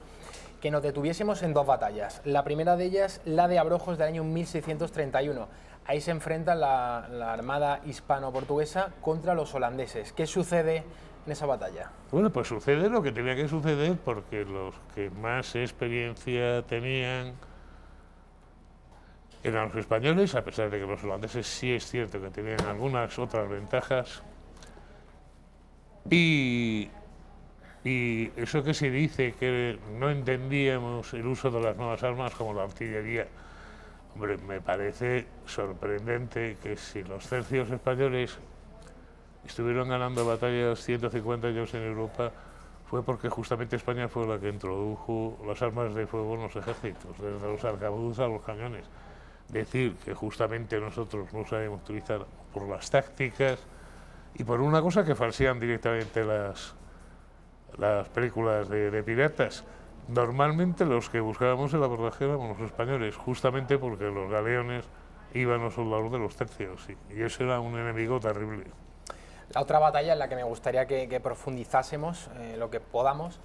que nos detuviésemos en 2 batallas. La primera de ellas, la de Abrojos del año 1631. Ahí se enfrenta la armada hispano-portuguesa contra los holandeses. ¿Qué sucede en esa batalla? Bueno, pues sucede lo que tenía que suceder, porque los que más experiencia tenían eran los españoles, a pesar de que los holandeses sí es cierto que tenían algunas otras ventajas. Y eso que se dice que no entendíamos el uso de las nuevas armas como la artillería, hombre, me parece sorprendente que si los tercios españoles estuvieron ganando batallas 150 años en Europa, fue porque justamente España fue la que introdujo las armas de fuego en los ejércitos, desde los arcabuces a los cañones. Decir que justamente nosotros no sabemos utilizar por las tácticas y por una cosa que falsean directamente las películas de piratas. Normalmente los que buscábamos el abordaje éramos los españoles, justamente porque los galeones iban los soldados de los tercios, y eso era un enemigo terrible. La otra batalla en la que me gustaría que profundizásemos lo que podamos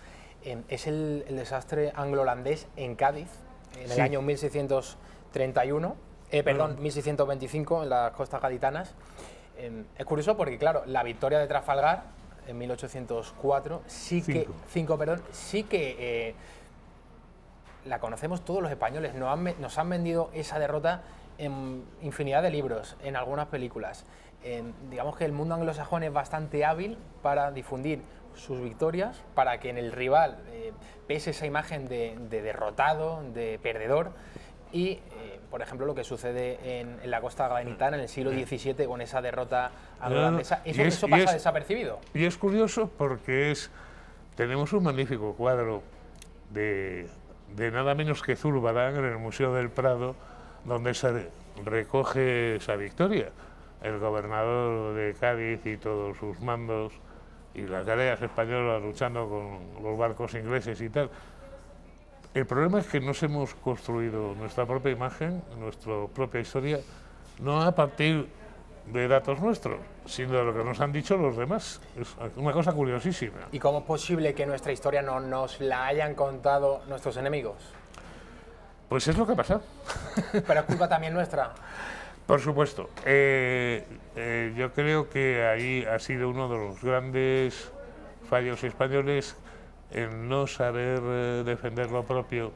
es el desastre anglo-holandés en Cádiz, en el año 1631, perdón, 1625, en las costas gaditanas. Es curioso porque, claro, la victoria de Trafalgar en 1804 sí que la conocemos todos los españoles. Nos han vendido esa derrota en infinidad de libros, en algunas películas. Digamos que el mundo anglosajón es bastante hábil para difundir sus victorias, para que en el rival pese esa imagen de derrotado, de perdedor. Y, por ejemplo, lo que sucede en la costa gaditana en el siglo XVII con esa derrota holandesa, eso pasa desapercibido. Y es curioso porque tenemos un magnífico cuadro de nada menos que Zurbarán en el Museo del Prado, donde se recoge esa victoria. El gobernador de Cádiz y todos sus mandos y las galeras españolas luchando con los barcos ingleses y tal. El problema es que nos hemos construido nuestra propia imagen, nuestra propia historia, no a partir de datos nuestros, sino de lo que nos han dicho los demás. Es una cosa curiosísima. ¿Y cómo es posible que nuestra historia no nos la hayan contado nuestros enemigos? Pues es lo que ha pasado. Pero es culpa también nuestra. Por supuesto. Yo creo que ahí ha sido uno de los grandes fallos españoles, el no saber defender lo propio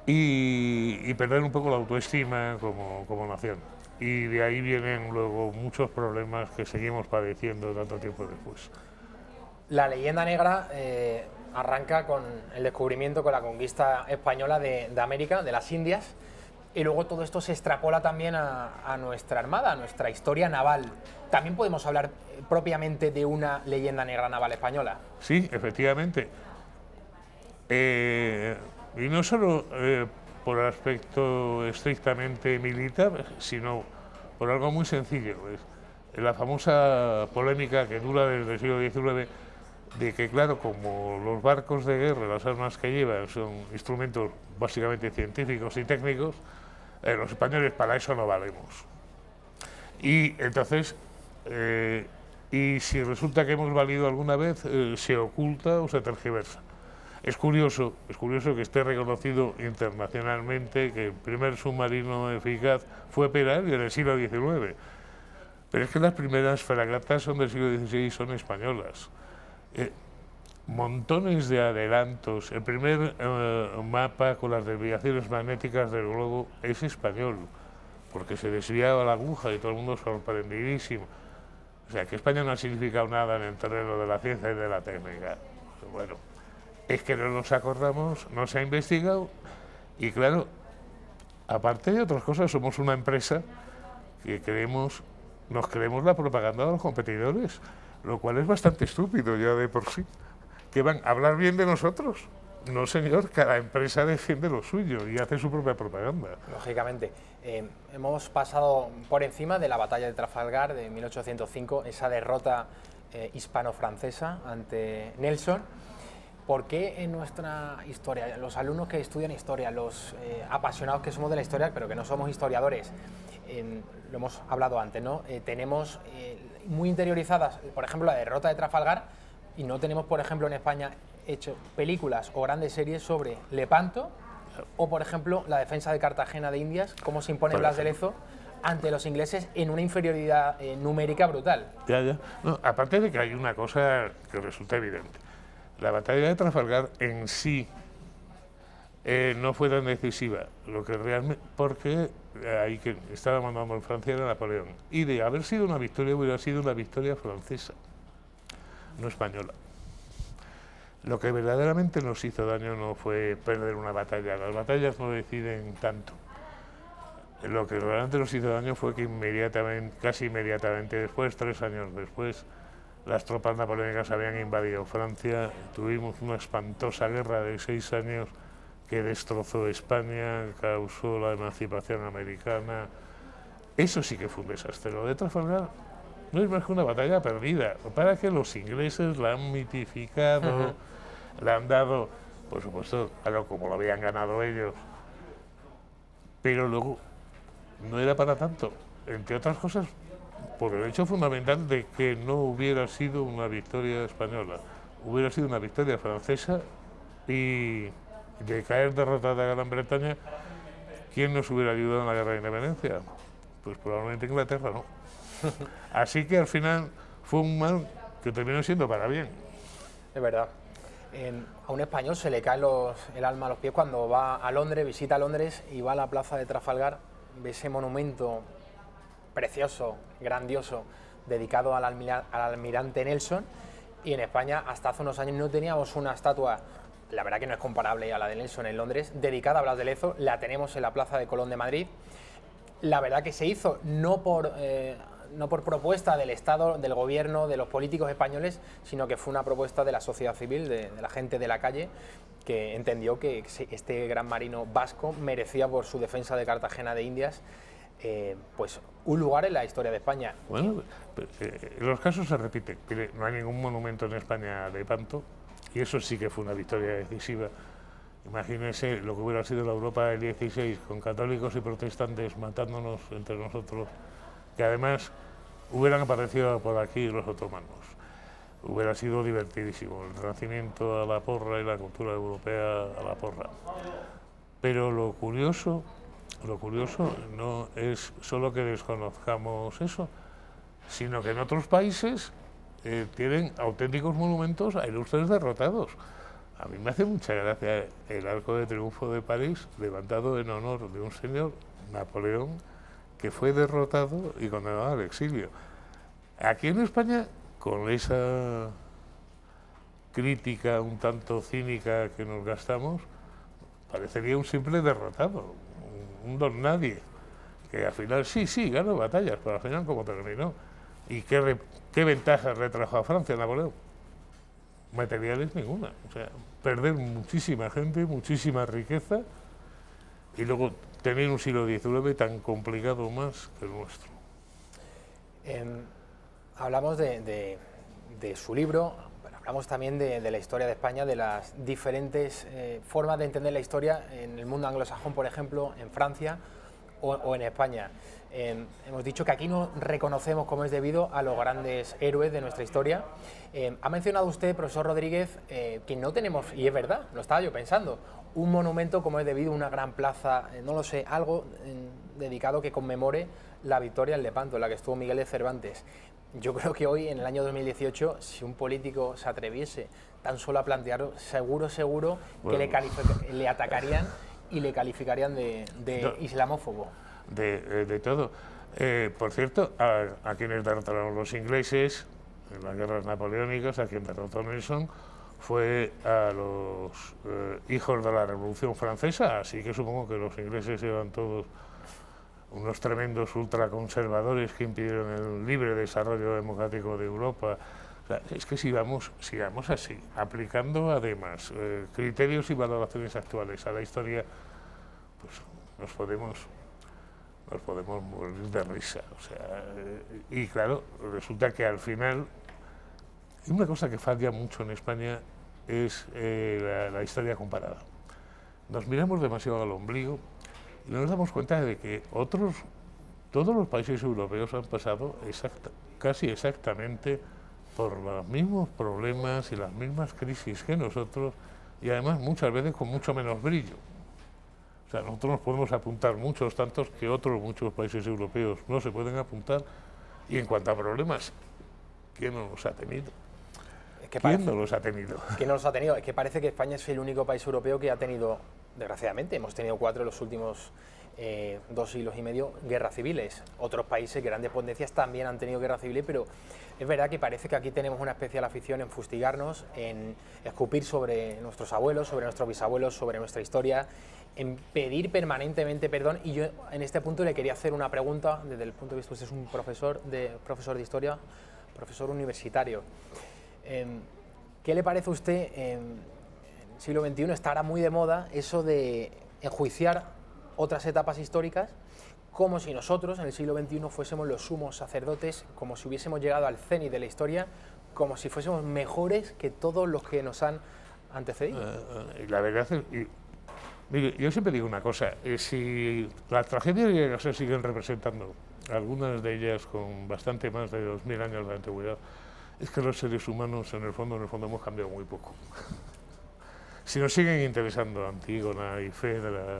y perder un poco la autoestima como nación. Y de ahí vienen luego muchos problemas que seguimos padeciendo tanto tiempo después. La leyenda negra arranca con el descubrimiento, con la conquista española de América, de las Indias, y luego todo esto se extrapola también a nuestra armada, a nuestra historia naval. ¿También podemos hablar propiamente de una leyenda negra naval española? Sí, efectivamente. Y no solo por aspecto estrictamente militar, sino por algo muy sencillo. La famosa polémica que dura desde el siglo XIX, de que, claro, como los barcos de guerra, las armas que llevan, son instrumentos básicamente científicos y técnicos, los españoles para eso no valemos. Y entonces, y si resulta que hemos valido alguna vez, se oculta o se tergiversa. Es curioso que esté reconocido internacionalmente que el primer submarino eficaz fue Peral en el siglo XIX. Pero es que las primeras fragatas son del siglo XVI y son españolas. Montones de adelantos. El primer mapa con las desviaciones magnéticas del globo es español, porque se desviaba la aguja y todo el mundo sorprendidísimo. O sea, que España no ha significado nada en el terreno de la ciencia y de la técnica. Bueno, es que no nos acordamos, no se ha investigado y, claro, aparte de otras cosas, somos una empresa que nos creemos la propaganda de los competidores, lo cual es bastante estúpido ya de por sí. ¿Que van a hablar bien de nosotros? No, señor, cada empresa defiende lo suyo y hace su propia propaganda. Lógicamente. Hemos pasado por encima de la batalla de Trafalgar de 1805, esa derrota hispano-francesa ante Nelson. ¿Por qué en nuestra historia, los alumnos que estudian historia, los apasionados que somos de la historia, pero que no somos historiadores, lo hemos hablado antes, ¿no? Tenemos muy interiorizadas, por ejemplo, la derrota de Trafalgar, y no tenemos, por ejemplo, en España hecho películas o grandes series sobre Lepanto o, por ejemplo, la defensa de Cartagena de Indias, cómo se impone Blas de Lezo ante los ingleses en una inferioridad numérica brutal. Ya. No, aparte de que hay una cosa que resulta evidente. La batalla de Trafalgar en sí no fue tan decisiva, lo que realmente, porque ahí que estaba mandando en Francia era Napoleón. Y de haber sido una victoria, hubiera sido una victoria francesa, no española. Lo que verdaderamente nos hizo daño no fue perder una batalla, las batallas no deciden tanto. Lo que realmente nos hizo daño fue que casi inmediatamente después, 3 años después, las tropas napoleónicas habían invadido Francia, tuvimos una espantosa guerra de 6 años que destrozó España, causó la emancipación americana. Eso sí que fue un desastre. Lo de Trafalgar no es más que una batalla perdida, para que los ingleses la han mitificado, la han dado, por supuesto, claro, como lo habían ganado ellos, pero luego no era para tanto, entre otras cosas, por el hecho fundamental de que no hubiera sido una victoria española, hubiera sido una victoria francesa, y de caer derrotada a Gran Bretaña, ¿quién nos hubiera ayudado en la guerra de independencia? Pues probablemente Inglaterra, ¿no? Así que al final fue un mal que terminó siendo para bien. Es verdad. A un español se le cae el alma a los pies cuando va a Londres, visita Londres y va a la plaza de Trafalgar, ve ese monumento precioso, grandioso, dedicado al almirante Nelson, y en España hasta hace unos años no teníamos una estatua, la verdad que no es comparable a la de Nelson en Londres, dedicada a Blas de Lezo. La tenemos en la Plaza de Colón de Madrid. La verdad que se hizo no por propuesta del Estado, del gobierno, de los políticos españoles, sino que fue una propuesta de la sociedad civil, de la gente de la calle, que entendió que este gran marino vasco merecía, por su defensa de Cartagena de Indias, pues un lugar en la historia de España. Bueno, los casos se repiten. No hay ningún monumento en España de Panto, y eso sí que fue una victoria decisiva. Imagínense lo que hubiera sido la Europa del 16, con católicos y protestantes matándonos entre nosotros, que además hubieran aparecido por aquí los otomanos. Hubiera sido divertidísimo, el Renacimiento a la porra y la cultura europea a la porra. Pero lo curioso no es solo que desconozcamos eso, sino que en otros países tienen auténticos monumentos a ilustres derrotados. A mí me hace mucha gracia el Arco de Triunfo de París, levantado en honor de un señor, Napoleón, que fue derrotado y condenado al exilio. Aquí en España, con esa crítica un tanto cínica que nos gastamos, parecería un simple derrotado, un don nadie, que al final sí ganó batallas, pero al final ¿cómo terminó? ¿Y qué ventajas le trajo a Francia Napoleón? Materiales ninguna. O sea, perder muchísima gente, muchísima riqueza, y luego tener un siglo XIX tan complicado más que el nuestro. Hablamos de su libro, pero hablamos también de la historia de España, de las diferentes formas de entender la historia en el mundo anglosajón, por ejemplo, en Francia o en España. Hemos dicho que aquí no reconocemos como es debido a los grandes héroes de nuestra historia. Ha mencionado usted, profesor Rodríguez, que no tenemos, y es verdad, lo estaba yo pensando, un monumento como es debido, una gran plaza, no lo sé, algo dedicado que conmemore la victoria en Lepanto, en la que estuvo Miguel de Cervantes. Yo creo que hoy, en el año 2018, si un político se atreviese tan solo a plantearlo, seguro bueno, que le atacarían y le calificarían de islamófobo. De todo. Por cierto, a quienes derrotaron los ingleses en las guerras napoleónicas, a quien derrotó Nelson, fue a los hijos de la Revolución Francesa, así que supongo que los ingleses eran todos unos tremendos ultraconservadores que impidieron el libre desarrollo democrático de Europa. O sea, es que si vamos así, aplicando además criterios y valoraciones actuales a la historia, pues nos podemos morir de risa. O sea, y claro, resulta que al final, una cosa que falla mucho en España es la historia comparada. Nos miramos demasiado al ombligo y no nos damos cuenta de que todos los países europeos han pasado casi exactamente por los mismos problemas y las mismas crisis que nosotros, y además muchas veces con mucho menos brillo. O sea, nosotros nos podemos apuntar muchos, tantos que muchos países europeos no se pueden apuntar. Y en cuanto a problemas, ¿quién no los ha tenido? ¿Quién no los ha tenido? ¿Quién no los ha tenido? Es que parece que España es el único país europeo que ha tenido, desgraciadamente, hemos tenido 4 en los últimos 2 siglos y medio, guerras civiles. Otros países, grandes potencias, también han tenido guerras civiles, pero es verdad que parece que aquí tenemos una especial afición en fustigarnos, en escupir sobre nuestros abuelos, sobre nuestros bisabuelos, sobre nuestra historia, en pedir permanentemente perdón. Y yo en este punto le quería hacer una pregunta desde el punto de vista, usted es un profesor de historia, profesor universitario. ¿Qué le parece a usted en el siglo XXI? Está ahora muy de moda eso de enjuiciar otras etapas históricas como si nosotros en el siglo XXI fuésemos los sumos sacerdotes, como si hubiésemos llegado al cenit de la historia, como si fuésemos mejores que todos los que nos han antecedido. La verdad es... Mire, yo siempre digo una cosa, si las tragedias se siguen representando algunas de ellas con bastante más de 2000 años de antigüedad, es que los seres humanos en el fondo hemos cambiado muy poco. Si nos siguen interesando Antígona y Fedra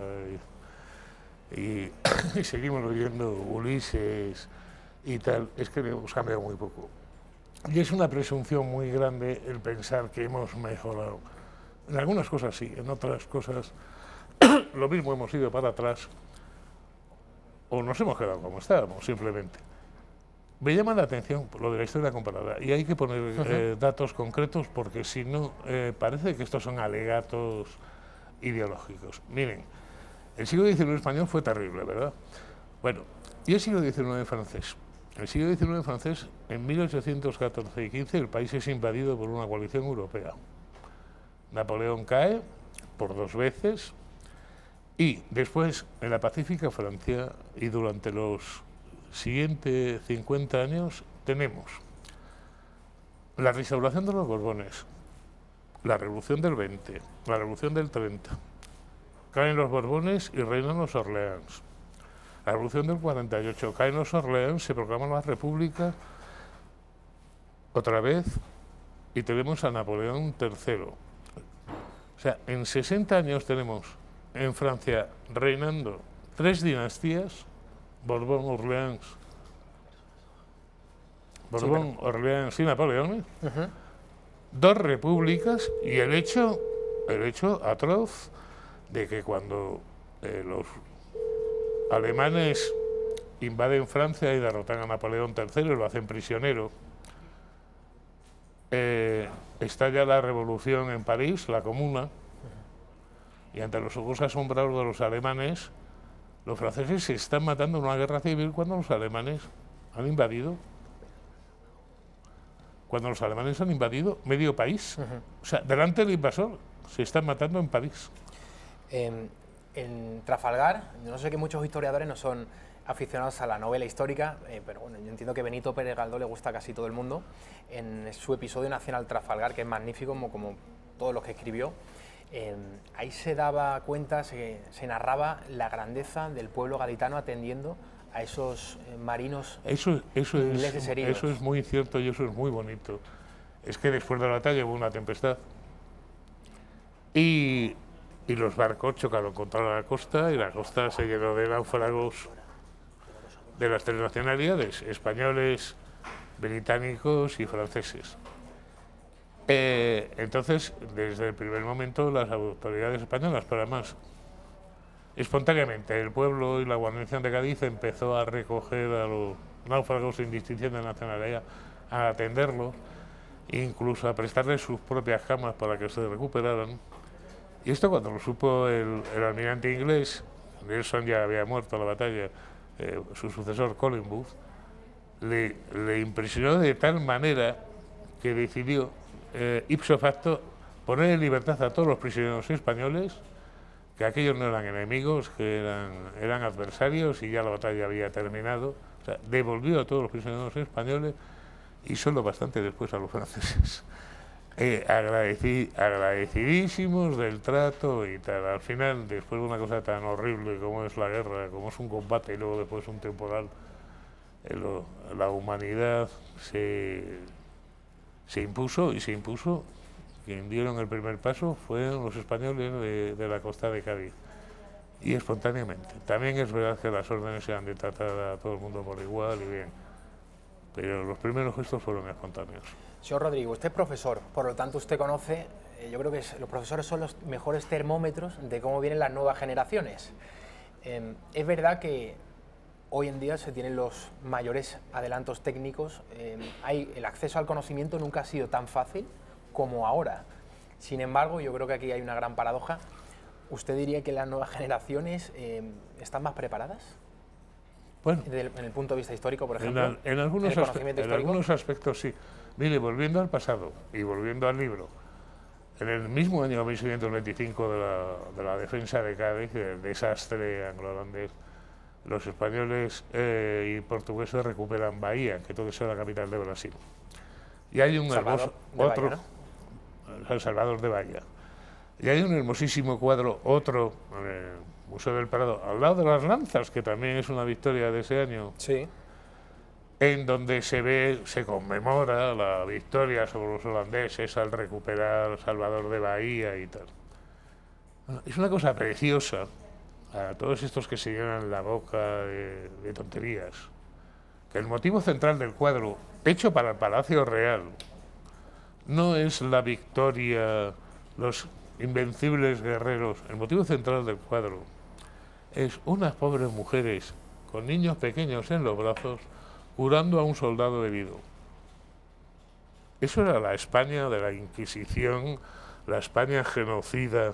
y seguimos leyendo Ulises y tal, es que hemos cambiado muy poco. Y es una presunción muy grande el pensar que hemos mejorado. En algunas cosas sí, en otras cosas lo mismo hemos ido para atrás o nos hemos quedado como estábamos, simplemente. Me llama la atención lo de la historia comparada y hay que poner datos concretos porque si no, parece que estos son alegatos ideológicos. Miren, el siglo XIX español fue terrible, ¿verdad? Bueno, y el siglo XIX francés. El siglo XIX francés, en 1814 y 15, el país es invadido por una coalición europea. Napoleón cae por 2 veces y después, en la pacífica Francia y durante los siguientes 50 años, tenemos la restauración de los Borbones, la Revolución del 20, la Revolución del 30, caen los Borbones y reinan los Orleans. La Revolución del 48, caen los Orleans, se proclama la República otra vez y tenemos a Napoleón III. O sea, en 60 años tenemos en Francia reinando 3 dinastías, Borbón, Orleans, Orleans y Napoleón, 2 repúblicas y el hecho atroz de que cuando los alemanes invaden Francia y derrotan a Napoleón III y lo hacen prisionero, estalla la revolución en París, la Comuna, y ante los ojos asombrados de los alemanes, los franceses se están matando en una guerra civil cuando los alemanes han invadido. Cuando los alemanes han invadido medio país. O sea, delante del invasor, se están matando en París. En Trafalgar, yo no sé que muchos historiadores no son aficionados a la novela histórica, pero bueno, yo entiendo que Benito Pérez Galdós le gusta a casi todo el mundo. En su episodio Nacional Trafalgar, que es magnífico, como todos los que escribió, ahí se daba cuenta, se narraba la grandeza del pueblo gaditano atendiendo a esos marinos ingleses heridos. Eso es muy cierto y eso es muy bonito. Es que después de la batalla hubo una tempestad y los barcos chocaron contra la costa y la costa se llenó de náufragos de las 3 nacionalidades, españoles, británicos y franceses. Entonces, desde el primer momento, las autoridades españolas, pero además, espontáneamente, el pueblo y la guarnición de Cádiz empezó a recoger a los náufragos sin distinción de nacionalidad, a atenderlos, incluso a prestarles sus propias camas para que se recuperaran. Y esto cuando lo supo el almirante inglés, Nelson ya había muerto en la batalla, su sucesor Collingwood, le impresionó de tal manera que decidió ipso facto poner en libertad a todos los prisioneros españoles, que aquellos no eran enemigos, que eran adversarios y ya la batalla había terminado. O sea, devolvió a todos los prisioneros españoles y solo bastante después a los franceses. Agradecidísimos del trato y tal. Al final, después de una cosa tan horrible como es la guerra, como es un combate y luego después un temporal, la humanidad se impuso y se impuso. Quien dieron el primer paso fueron los españoles de la costa de Cádiz, y espontáneamente. También es verdad que las órdenes se han de tratar a todo el mundo por igual y bien, pero los primeros gestos fueron espontáneos. Señor Rodrigo, usted es profesor, por lo tanto usted conoce, yo creo que los profesores son los mejores termómetros de cómo vienen las nuevas generaciones. Es verdad que hoy en día se tienen los mayores adelantos técnicos, el acceso al conocimiento nunca ha sido tan fácil como ahora. Sin embargo, yo creo que aquí hay una gran paradoja. ¿Usted diría que las nuevas generaciones están más preparadas? Bueno, en el punto de vista histórico, por ejemplo. En algunos aspectos sí. Mire, volviendo al pasado y volviendo al libro, en el mismo año 1625 de la defensa de Cádiz, el desastre anglo-holandés, los españoles y portugueses recuperan Bahía, que todo eso era la capital de Brasil. Y hay un San Salvador de Bahía. Y hay un hermosísimo cuadro, otro Museo del Prado, al lado de las Lanzas, que también es una victoria de ese año. Sí. En donde se conmemora la victoria sobre los holandeses al recuperar Salvador de Bahía y tal. Bueno, es una cosa preciosa a todos estos que se llenan la boca de tonterías, que el motivo central del cuadro, hecho para el Palacio Real, no es la victoria, los invencibles guerreros. El motivo central del cuadro es unas pobres mujeres con niños pequeños en los brazos curando a un soldado herido. Eso era la España de la Inquisición, la España genocida.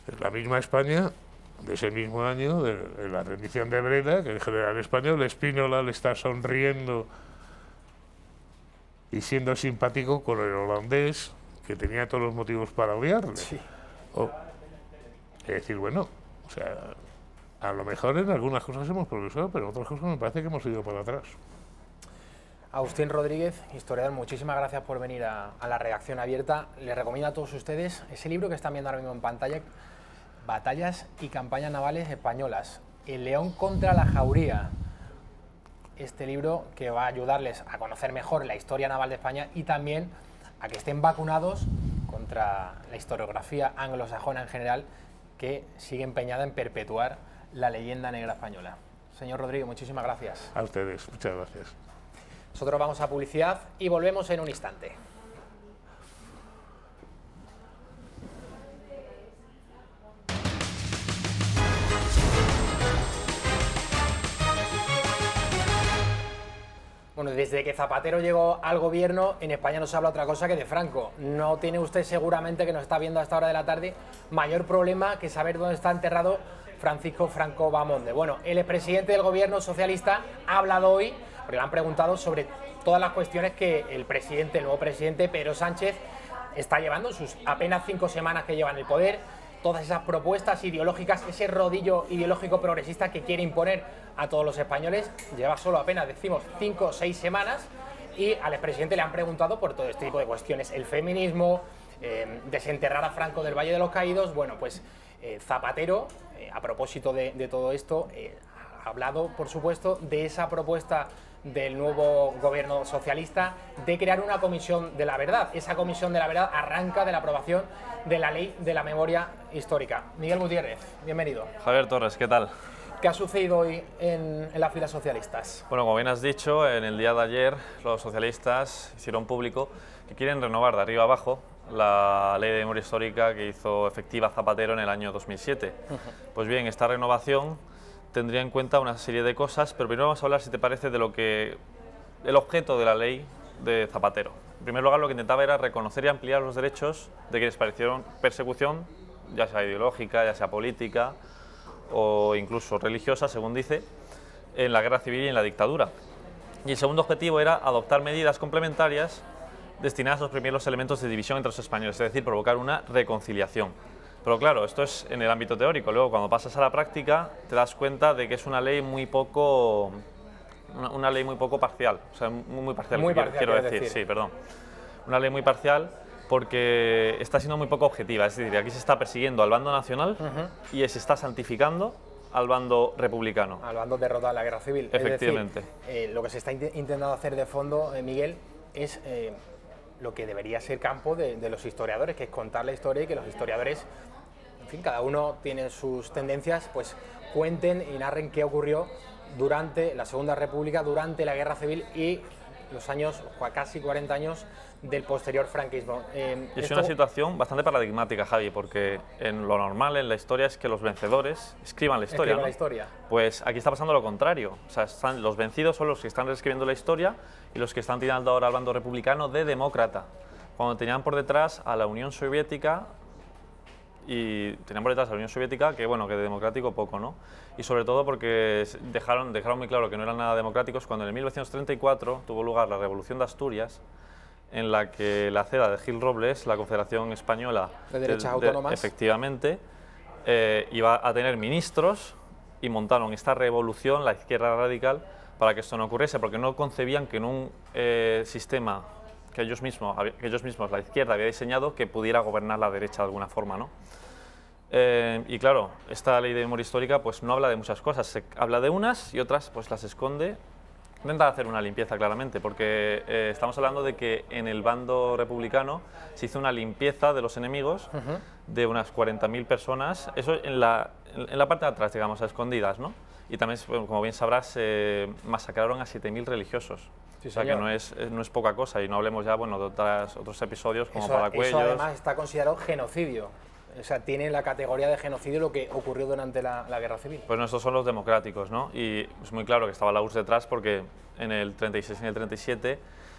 Es la misma España de ese mismo año, de la rendición de Breda, que el general español Espínola le está sonriendo y siendo simpático con el holandés, que tenía todos los motivos para odiarle. Sí. Es decir, bueno, o sea, a lo mejor en algunas cosas hemos progresado, pero en otras cosas me parece que hemos ido para atrás. Agustín Rodríguez, historiador, muchísimas gracias por venir a la redacción abierta. Les recomiendo a todos ustedes ese libro que están viendo ahora mismo en pantalla, Batallas y campañas navales españolas, El León contra la Jauría. Este libro que va a ayudarles a conocer mejor la historia naval de España y también a que estén vacunados contra la historiografía anglosajona en general, que sigue empeñada en perpetuar la leyenda negra española. Señor Rodríguez, muchísimas gracias. A ustedes, muchas gracias. Nosotros vamos a publicidad y volvemos en un instante. Bueno, desde que Zapatero llegó al gobierno, en España no se habla otra cosa que de Franco. No tiene usted seguramente, que nos está viendo a esta hora de la tarde, mayor problema que saber dónde está enterrado Francisco Franco Bahamonde. Bueno, el expresidente del gobierno socialista ha hablado hoy, porque le han preguntado sobre todas las cuestiones que el nuevo presidente Pedro Sánchez está llevando en sus apenas 5 semanas que lleva en el poder, todas esas propuestas ideológicas, ese rodillo ideológico progresista que quiere imponer a todos los españoles. Lleva solo apenas, decimos, 5 o 6 semanas, y al expresidente le han preguntado por todo este tipo de cuestiones, el feminismo, desenterrar a Franco del Valle de los Caídos. Bueno, pues Zapatero, a propósito de todo esto, ha hablado, por supuesto, de esa propuesta del nuevo gobierno socialista de crear una comisión de la verdad. Esa comisión de la verdad arranca de la aprobación de la ley de la memoria histórica. Miguel Gutiérrez, bienvenido. Javier Torres, ¿qué tal? ¿Qué ha sucedido hoy en las filas socialistas? Bueno, como bien has dicho, en el día de ayer los socialistas hicieron público que quieren renovar de arriba abajo la ley de memoria histórica que hizo efectiva Zapatero en el año 2007. Pues bien, esta renovación tendría en cuenta una serie de cosas, pero primero vamos a hablar, si te parece, de el objeto de la ley de Zapatero. En primer lugar, lo que intentaba era reconocer y ampliar los derechos de quienes padecieron persecución, ya sea ideológica, ya sea política o incluso religiosa, según dice, en la guerra civil y en la dictadura. Y el segundo objetivo era adoptar medidas complementarias destinadas a suprimir los elementos de división entre los españoles, es decir, provocar una reconciliación. Pero claro, esto es en el ámbito teórico. Luego, cuando pasas a la práctica, te das cuenta de que es una ley muy poco parcial. O sea, muy parcial, quiero decir. Sí, perdón. Una ley muy parcial porque está siendo muy poco objetiva. Es decir, aquí se está persiguiendo al bando nacional y se está santificando al bando republicano. Al bando derrotado en la guerra civil. Efectivamente. Es decir, lo que se está intentando hacer de fondo, Miguel, es lo que debería ser campo de los historiadores, que es contar la historia y que los historiadores, en fin, cada uno tiene sus tendencias, pues cuenten y narren qué ocurrió durante la Segunda República, durante la Guerra Civil y los años, casi 40 años del posterior franquismo. Es una situación bastante paradigmática, Javi, porque en lo normal en la historia es que los vencedores escriban la historia, ¿no? Pues aquí está pasando lo contrario. O sea, los vencidos son los que están reescribiendo la historia y los que están tirando ahora al bando republicano de demócrata, cuando tenían por detrás a la Unión Soviética, que bueno, que de democrático poco, ¿no? Y sobre todo porque dejaron muy claro que no eran nada democráticos cuando en 1934 tuvo lugar la Revolución de Asturias, en la que la CEDA de Gil Robles, la Confederación Española de Derechas Autónomas, efectivamente, iba a tener ministros y montaron esta revolución, la izquierda radical, para que esto no ocurriese, porque no concebían que en un sistema que ellos mismos, la izquierda, había diseñado, que pudiera gobernar la derecha de alguna forma, ¿no? Y claro, esta ley de memoria histórica pues no habla de muchas cosas, se habla de unas y otras pues las esconde. Intenta hacer una limpieza claramente, porque estamos hablando de que en el bando republicano se hizo una limpieza de los enemigos de unas 40.000 personas, eso en la parte de atrás, digamos, a escondidas, ¿no? Y también, como bien sabrás, masacraron a 7.000 religiosos. Sí, o sea que no es poca cosa, y no hablemos ya, bueno, de otros episodios como Palacuellos. Eso además está considerado genocidio. O sea, tiene la categoría de genocidio lo que ocurrió durante la Guerra Civil. Pues no, estos son los democráticos, ¿no? Y es muy claro que estaba la URSS detrás, porque en el 36 y en el 37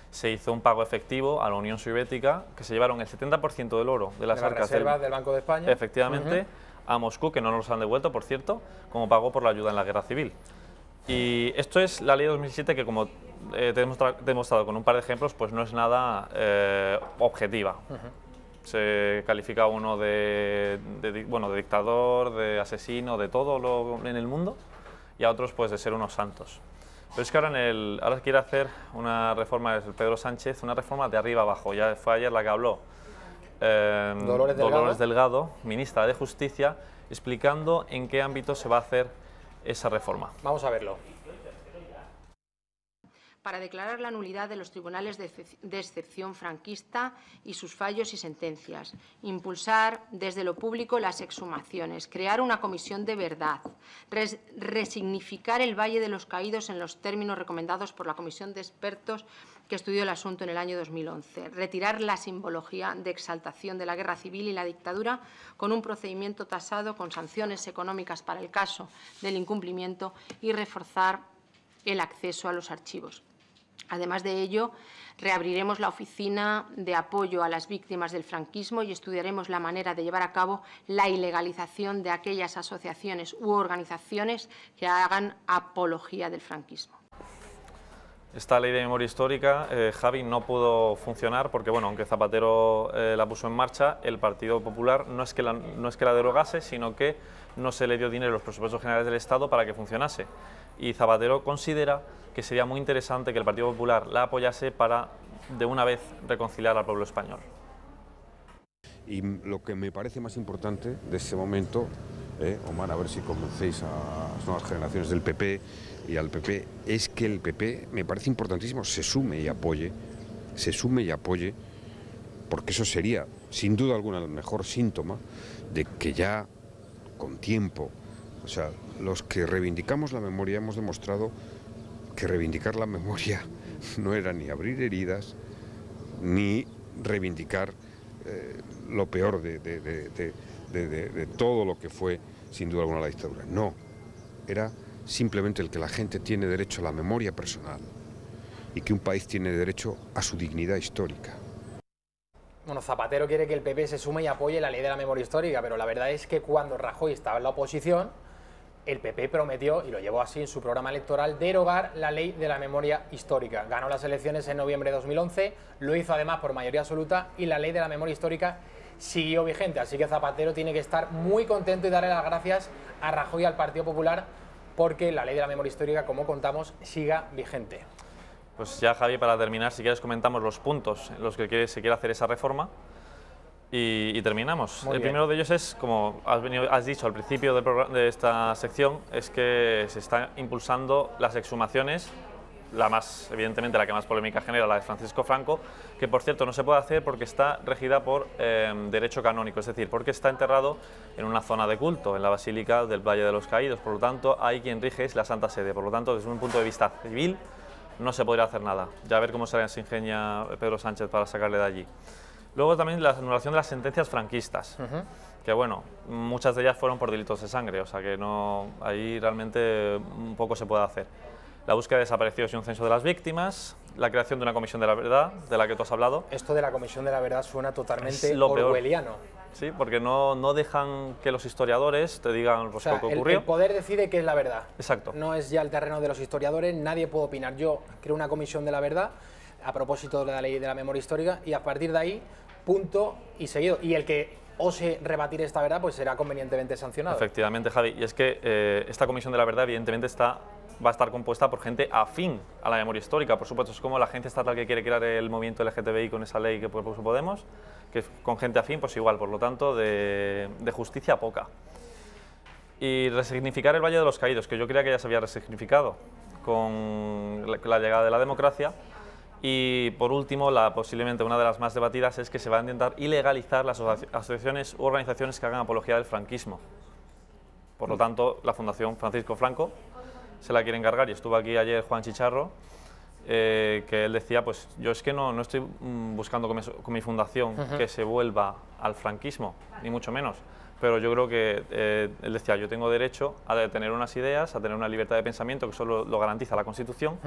se hizo un pago efectivo a la Unión Soviética, que se llevaron el 70% del oro de las arcas reservas del Banco de España. Efectivamente, a Moscú, que no nos los han devuelto, por cierto, como pago por la ayuda en la Guerra Civil. Y esto es la ley de 2007 que, como te he demostrado con un par de ejemplos, pues no es nada objetiva. Se califica a uno de dictador, de asesino, de todo en el mundo, y a otros pues de ser unos santos. Pero es que ahora quiere hacer una reforma, es Pedro Sánchez, una reforma de arriba abajo. Ya fue ayer la que habló Dolores Delgado, ministra de Justicia, explicando en qué ámbito se va a hacer esa reforma. Vamos a verlo. Para declarar la nulidad de los tribunales de excepción franquista y sus fallos y sentencias, impulsar desde lo público las exhumaciones, crear una comisión de verdad, resignificar el Valle de los Caídos en los términos recomendados por la comisión de expertos que estudió el asunto en el año 2011, retirar la simbología de exaltación de la guerra civil y la dictadura con un procedimiento tasado con sanciones económicas para el caso del incumplimiento y reforzar el acceso a los archivos. Además de ello, reabriremos la Oficina de Apoyo a las Víctimas del Franquismo y estudiaremos la manera de llevar a cabo la ilegalización de aquellas asociaciones u organizaciones que hagan apología del franquismo. Esta ley de memoria histórica, Javi, no pudo funcionar porque, bueno, aunque Zapatero la puso en marcha, el Partido Popular no es que la derogase, sino que no se le dio dinero a los presupuestos generales del Estado para que funcionase. Y Zapatero considera que sería muy interesante que el Partido Popular la apoyase para, de una vez, reconciliar al pueblo español. Y lo que me parece más importante de ese momento, Omar, a ver si convencéis a las nuevas generaciones del PP y al PP, es que el PP, me parece importantísimo, se sume y apoye, porque eso sería, sin duda alguna, el mejor síntoma de que ya, con tiempo, o sea, los que reivindicamos la memoria hemos demostrado que reivindicar la memoria no era ni abrir heridas, ni reivindicar lo peor de todo lo que fue, sin duda alguna, la dictadura. No, era simplemente el que la gente tiene derecho a la memoria personal y que un país tiene derecho a su dignidad histórica. Bueno, Zapatero quiere que el PP se sume y apoye la ley de la memoria histórica, pero la verdad es que cuando Rajoy estaba en la oposición, el PP prometió, y lo llevó así en su programa electoral, derogar la ley de la memoria histórica. Ganó las elecciones en noviembre de 2011, lo hizo además por mayoría absoluta, y la ley de la memoria histórica siguió vigente. Así que Zapatero tiene que estar muy contento y darle las gracias a Rajoy y al Partido Popular porque la ley de la memoria histórica, como contamos, siga vigente. Pues ya, Javi, para terminar, si quieres comentamos los puntos en los que se quiere hacer esa reforma y terminamos. El primero de ellos es, como has dicho al principio de esta sección, es que se está impulsando las exhumaciones, evidentemente la que más polémica genera, la de Francisco Franco, que por cierto no se puede hacer porque está regida por derecho canónico, es decir, porque está enterrado en una zona de culto, en la Basílica del Valle de los Caídos, por lo tanto ahí quien rige es la Santa Sede, por lo tanto desde un punto de vista civil no se podría hacer nada. Ya a ver cómo se ingenia Pedro Sánchez para sacarle de allí. Luego también la anulación de las sentencias franquistas, que bueno, muchas de ellas fueron por delitos de sangre, o sea que no, ahí realmente un poco se puede hacer. La búsqueda de desaparecidos y un censo de las víctimas, la creación de una comisión de la verdad, de la que tú has hablado. Esto de la comisión de la verdad suena totalmente orwelliano. Sí, porque no dejan que los historiadores te digan pues, lo que ocurrió. El poder decide qué es la verdad. Exacto. No es ya el terreno de los historiadores, nadie puede opinar. Yo creo una comisión de la verdad a propósito de la ley de la memoria histórica y a partir de ahí punto y seguido. Y el que ose rebatir esta verdad pues será convenientemente sancionado. Efectivamente, Javi. Y es que esta Comisión de la Verdad evidentemente va a estar compuesta por gente afín a la memoria histórica. Por supuesto, es como la agencia estatal que quiere crear el movimiento LGTBI con esa ley que propuso Podemos, que con gente afín, pues igual, por lo tanto, de justicia poca. Y resignificar el Valle de los Caídos, que yo creía que ya se había resignificado con la llegada de la democracia. Y por último, posiblemente una de las más debatidas es que se va a intentar ilegalizar las asociaciones u organizaciones que hagan apología del franquismo. Por lo tanto, la Fundación Francisco Franco se la quiere encargar, y estuvo aquí ayer Juan Chicharro, que él decía, pues yo es que no estoy buscando con mi fundación que se vuelva al franquismo, ni mucho menos, pero yo creo que él decía, yo tengo derecho a tener unas ideas, a tener una libertad de pensamiento que solo lo garantiza la Constitución,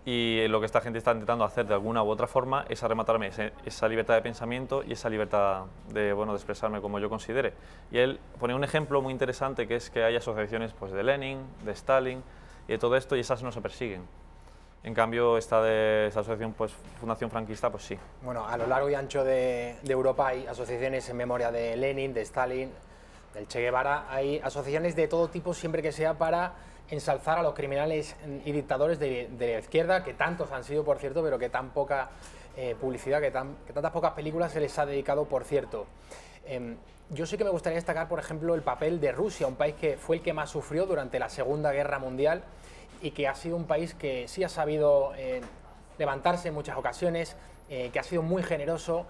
y lo que esta gente está intentando hacer de alguna u otra forma es arrematarme esa libertad de pensamiento y esa libertad de expresarme como yo considere. Y él pone un ejemplo muy interesante, que es que hay asociaciones pues, de Lenin, de Stalin y de todo esto, y esas no se persiguen. En cambio, esta asociación, pues, Fundación Franquista, pues sí. Bueno, a lo largo y ancho de Europa hay asociaciones en memoria de Lenin, de Stalin, del Che Guevara. Hay asociaciones de todo tipo, siempre que sea para ensalzar a los criminales y dictadores de la izquierda, que tantos han sido, por cierto, pero que tan poca publicidad, que tantas pocas películas se les ha dedicado, por cierto. Yo sí que me gustaría destacar, por ejemplo, el papel de Rusia, un país que fue el que más sufrió durante la Segunda Guerra Mundial y que ha sido un país que sí ha sabido levantarse en muchas ocasiones, que ha sido muy generoso,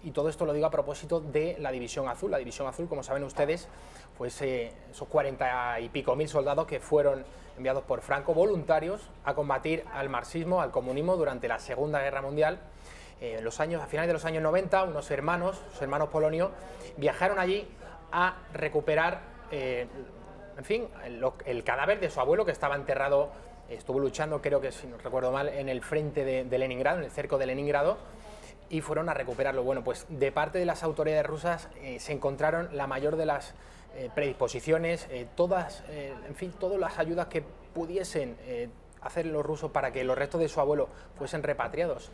y todo esto lo digo a propósito de la División Azul. La División Azul, como saben ustedes, pues esos 40 y pico mil soldados que fueron enviados por Franco, voluntarios, a combatir al marxismo, al comunismo durante la Segunda Guerra Mundial. A finales de los años 90, unos hermanos polonios, viajaron allí a recuperar, en fin, el cadáver de su abuelo, que estaba enterrado, estuvo luchando, creo que si no recuerdo mal, en el frente de Leningrado, en el cerco de Leningrado, y fueron a recuperarlo. Bueno, pues de parte de las autoridades rusas se encontraron la mayor de las predisposiciones, todas las ayudas que pudiesen hacer los rusos para que los restos de su abuelo fuesen repatriados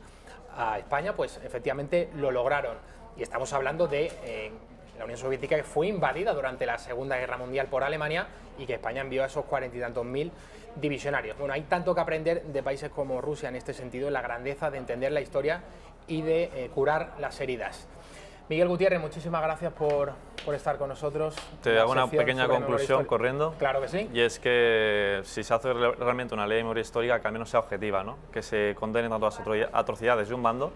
a España, pues efectivamente lo lograron. Y estamos hablando de la Unión Soviética, que fue invadida durante la Segunda Guerra Mundial por Alemania, y que España envió a esos 40 y tantos mil divisionarios. Bueno, hay tanto que aprender de países como Rusia en este sentido, en la grandeza de entender la historia y de curar las heridas. Miguel Gutiérrez, muchísimas gracias por estar con nosotros. Te hago una pequeña conclusión corriendo. Claro que sí. Y es que si se hace realmente una ley de memoria histórica, que al menos sea objetiva, ¿no? Que se condenen tanto las atrocidades de un bando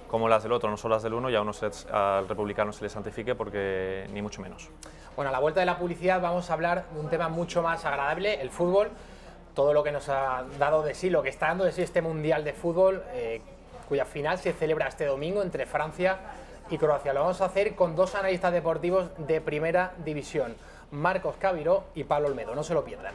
como las del otro, no solo las del uno, y a unos al republicano se les santifique, porque ni mucho menos. Bueno, a la vuelta de la publicidad vamos a hablar de un tema mucho más agradable, el fútbol, todo lo que nos ha dado de sí, lo que está dando de sí este Mundial de Fútbol, cuya final se celebra este domingo entre Francia y Croacia. Lo vamos a hacer con dos analistas deportivos de primera división, Marcos Caviró y Pablo Olmedo. No se lo pierdan.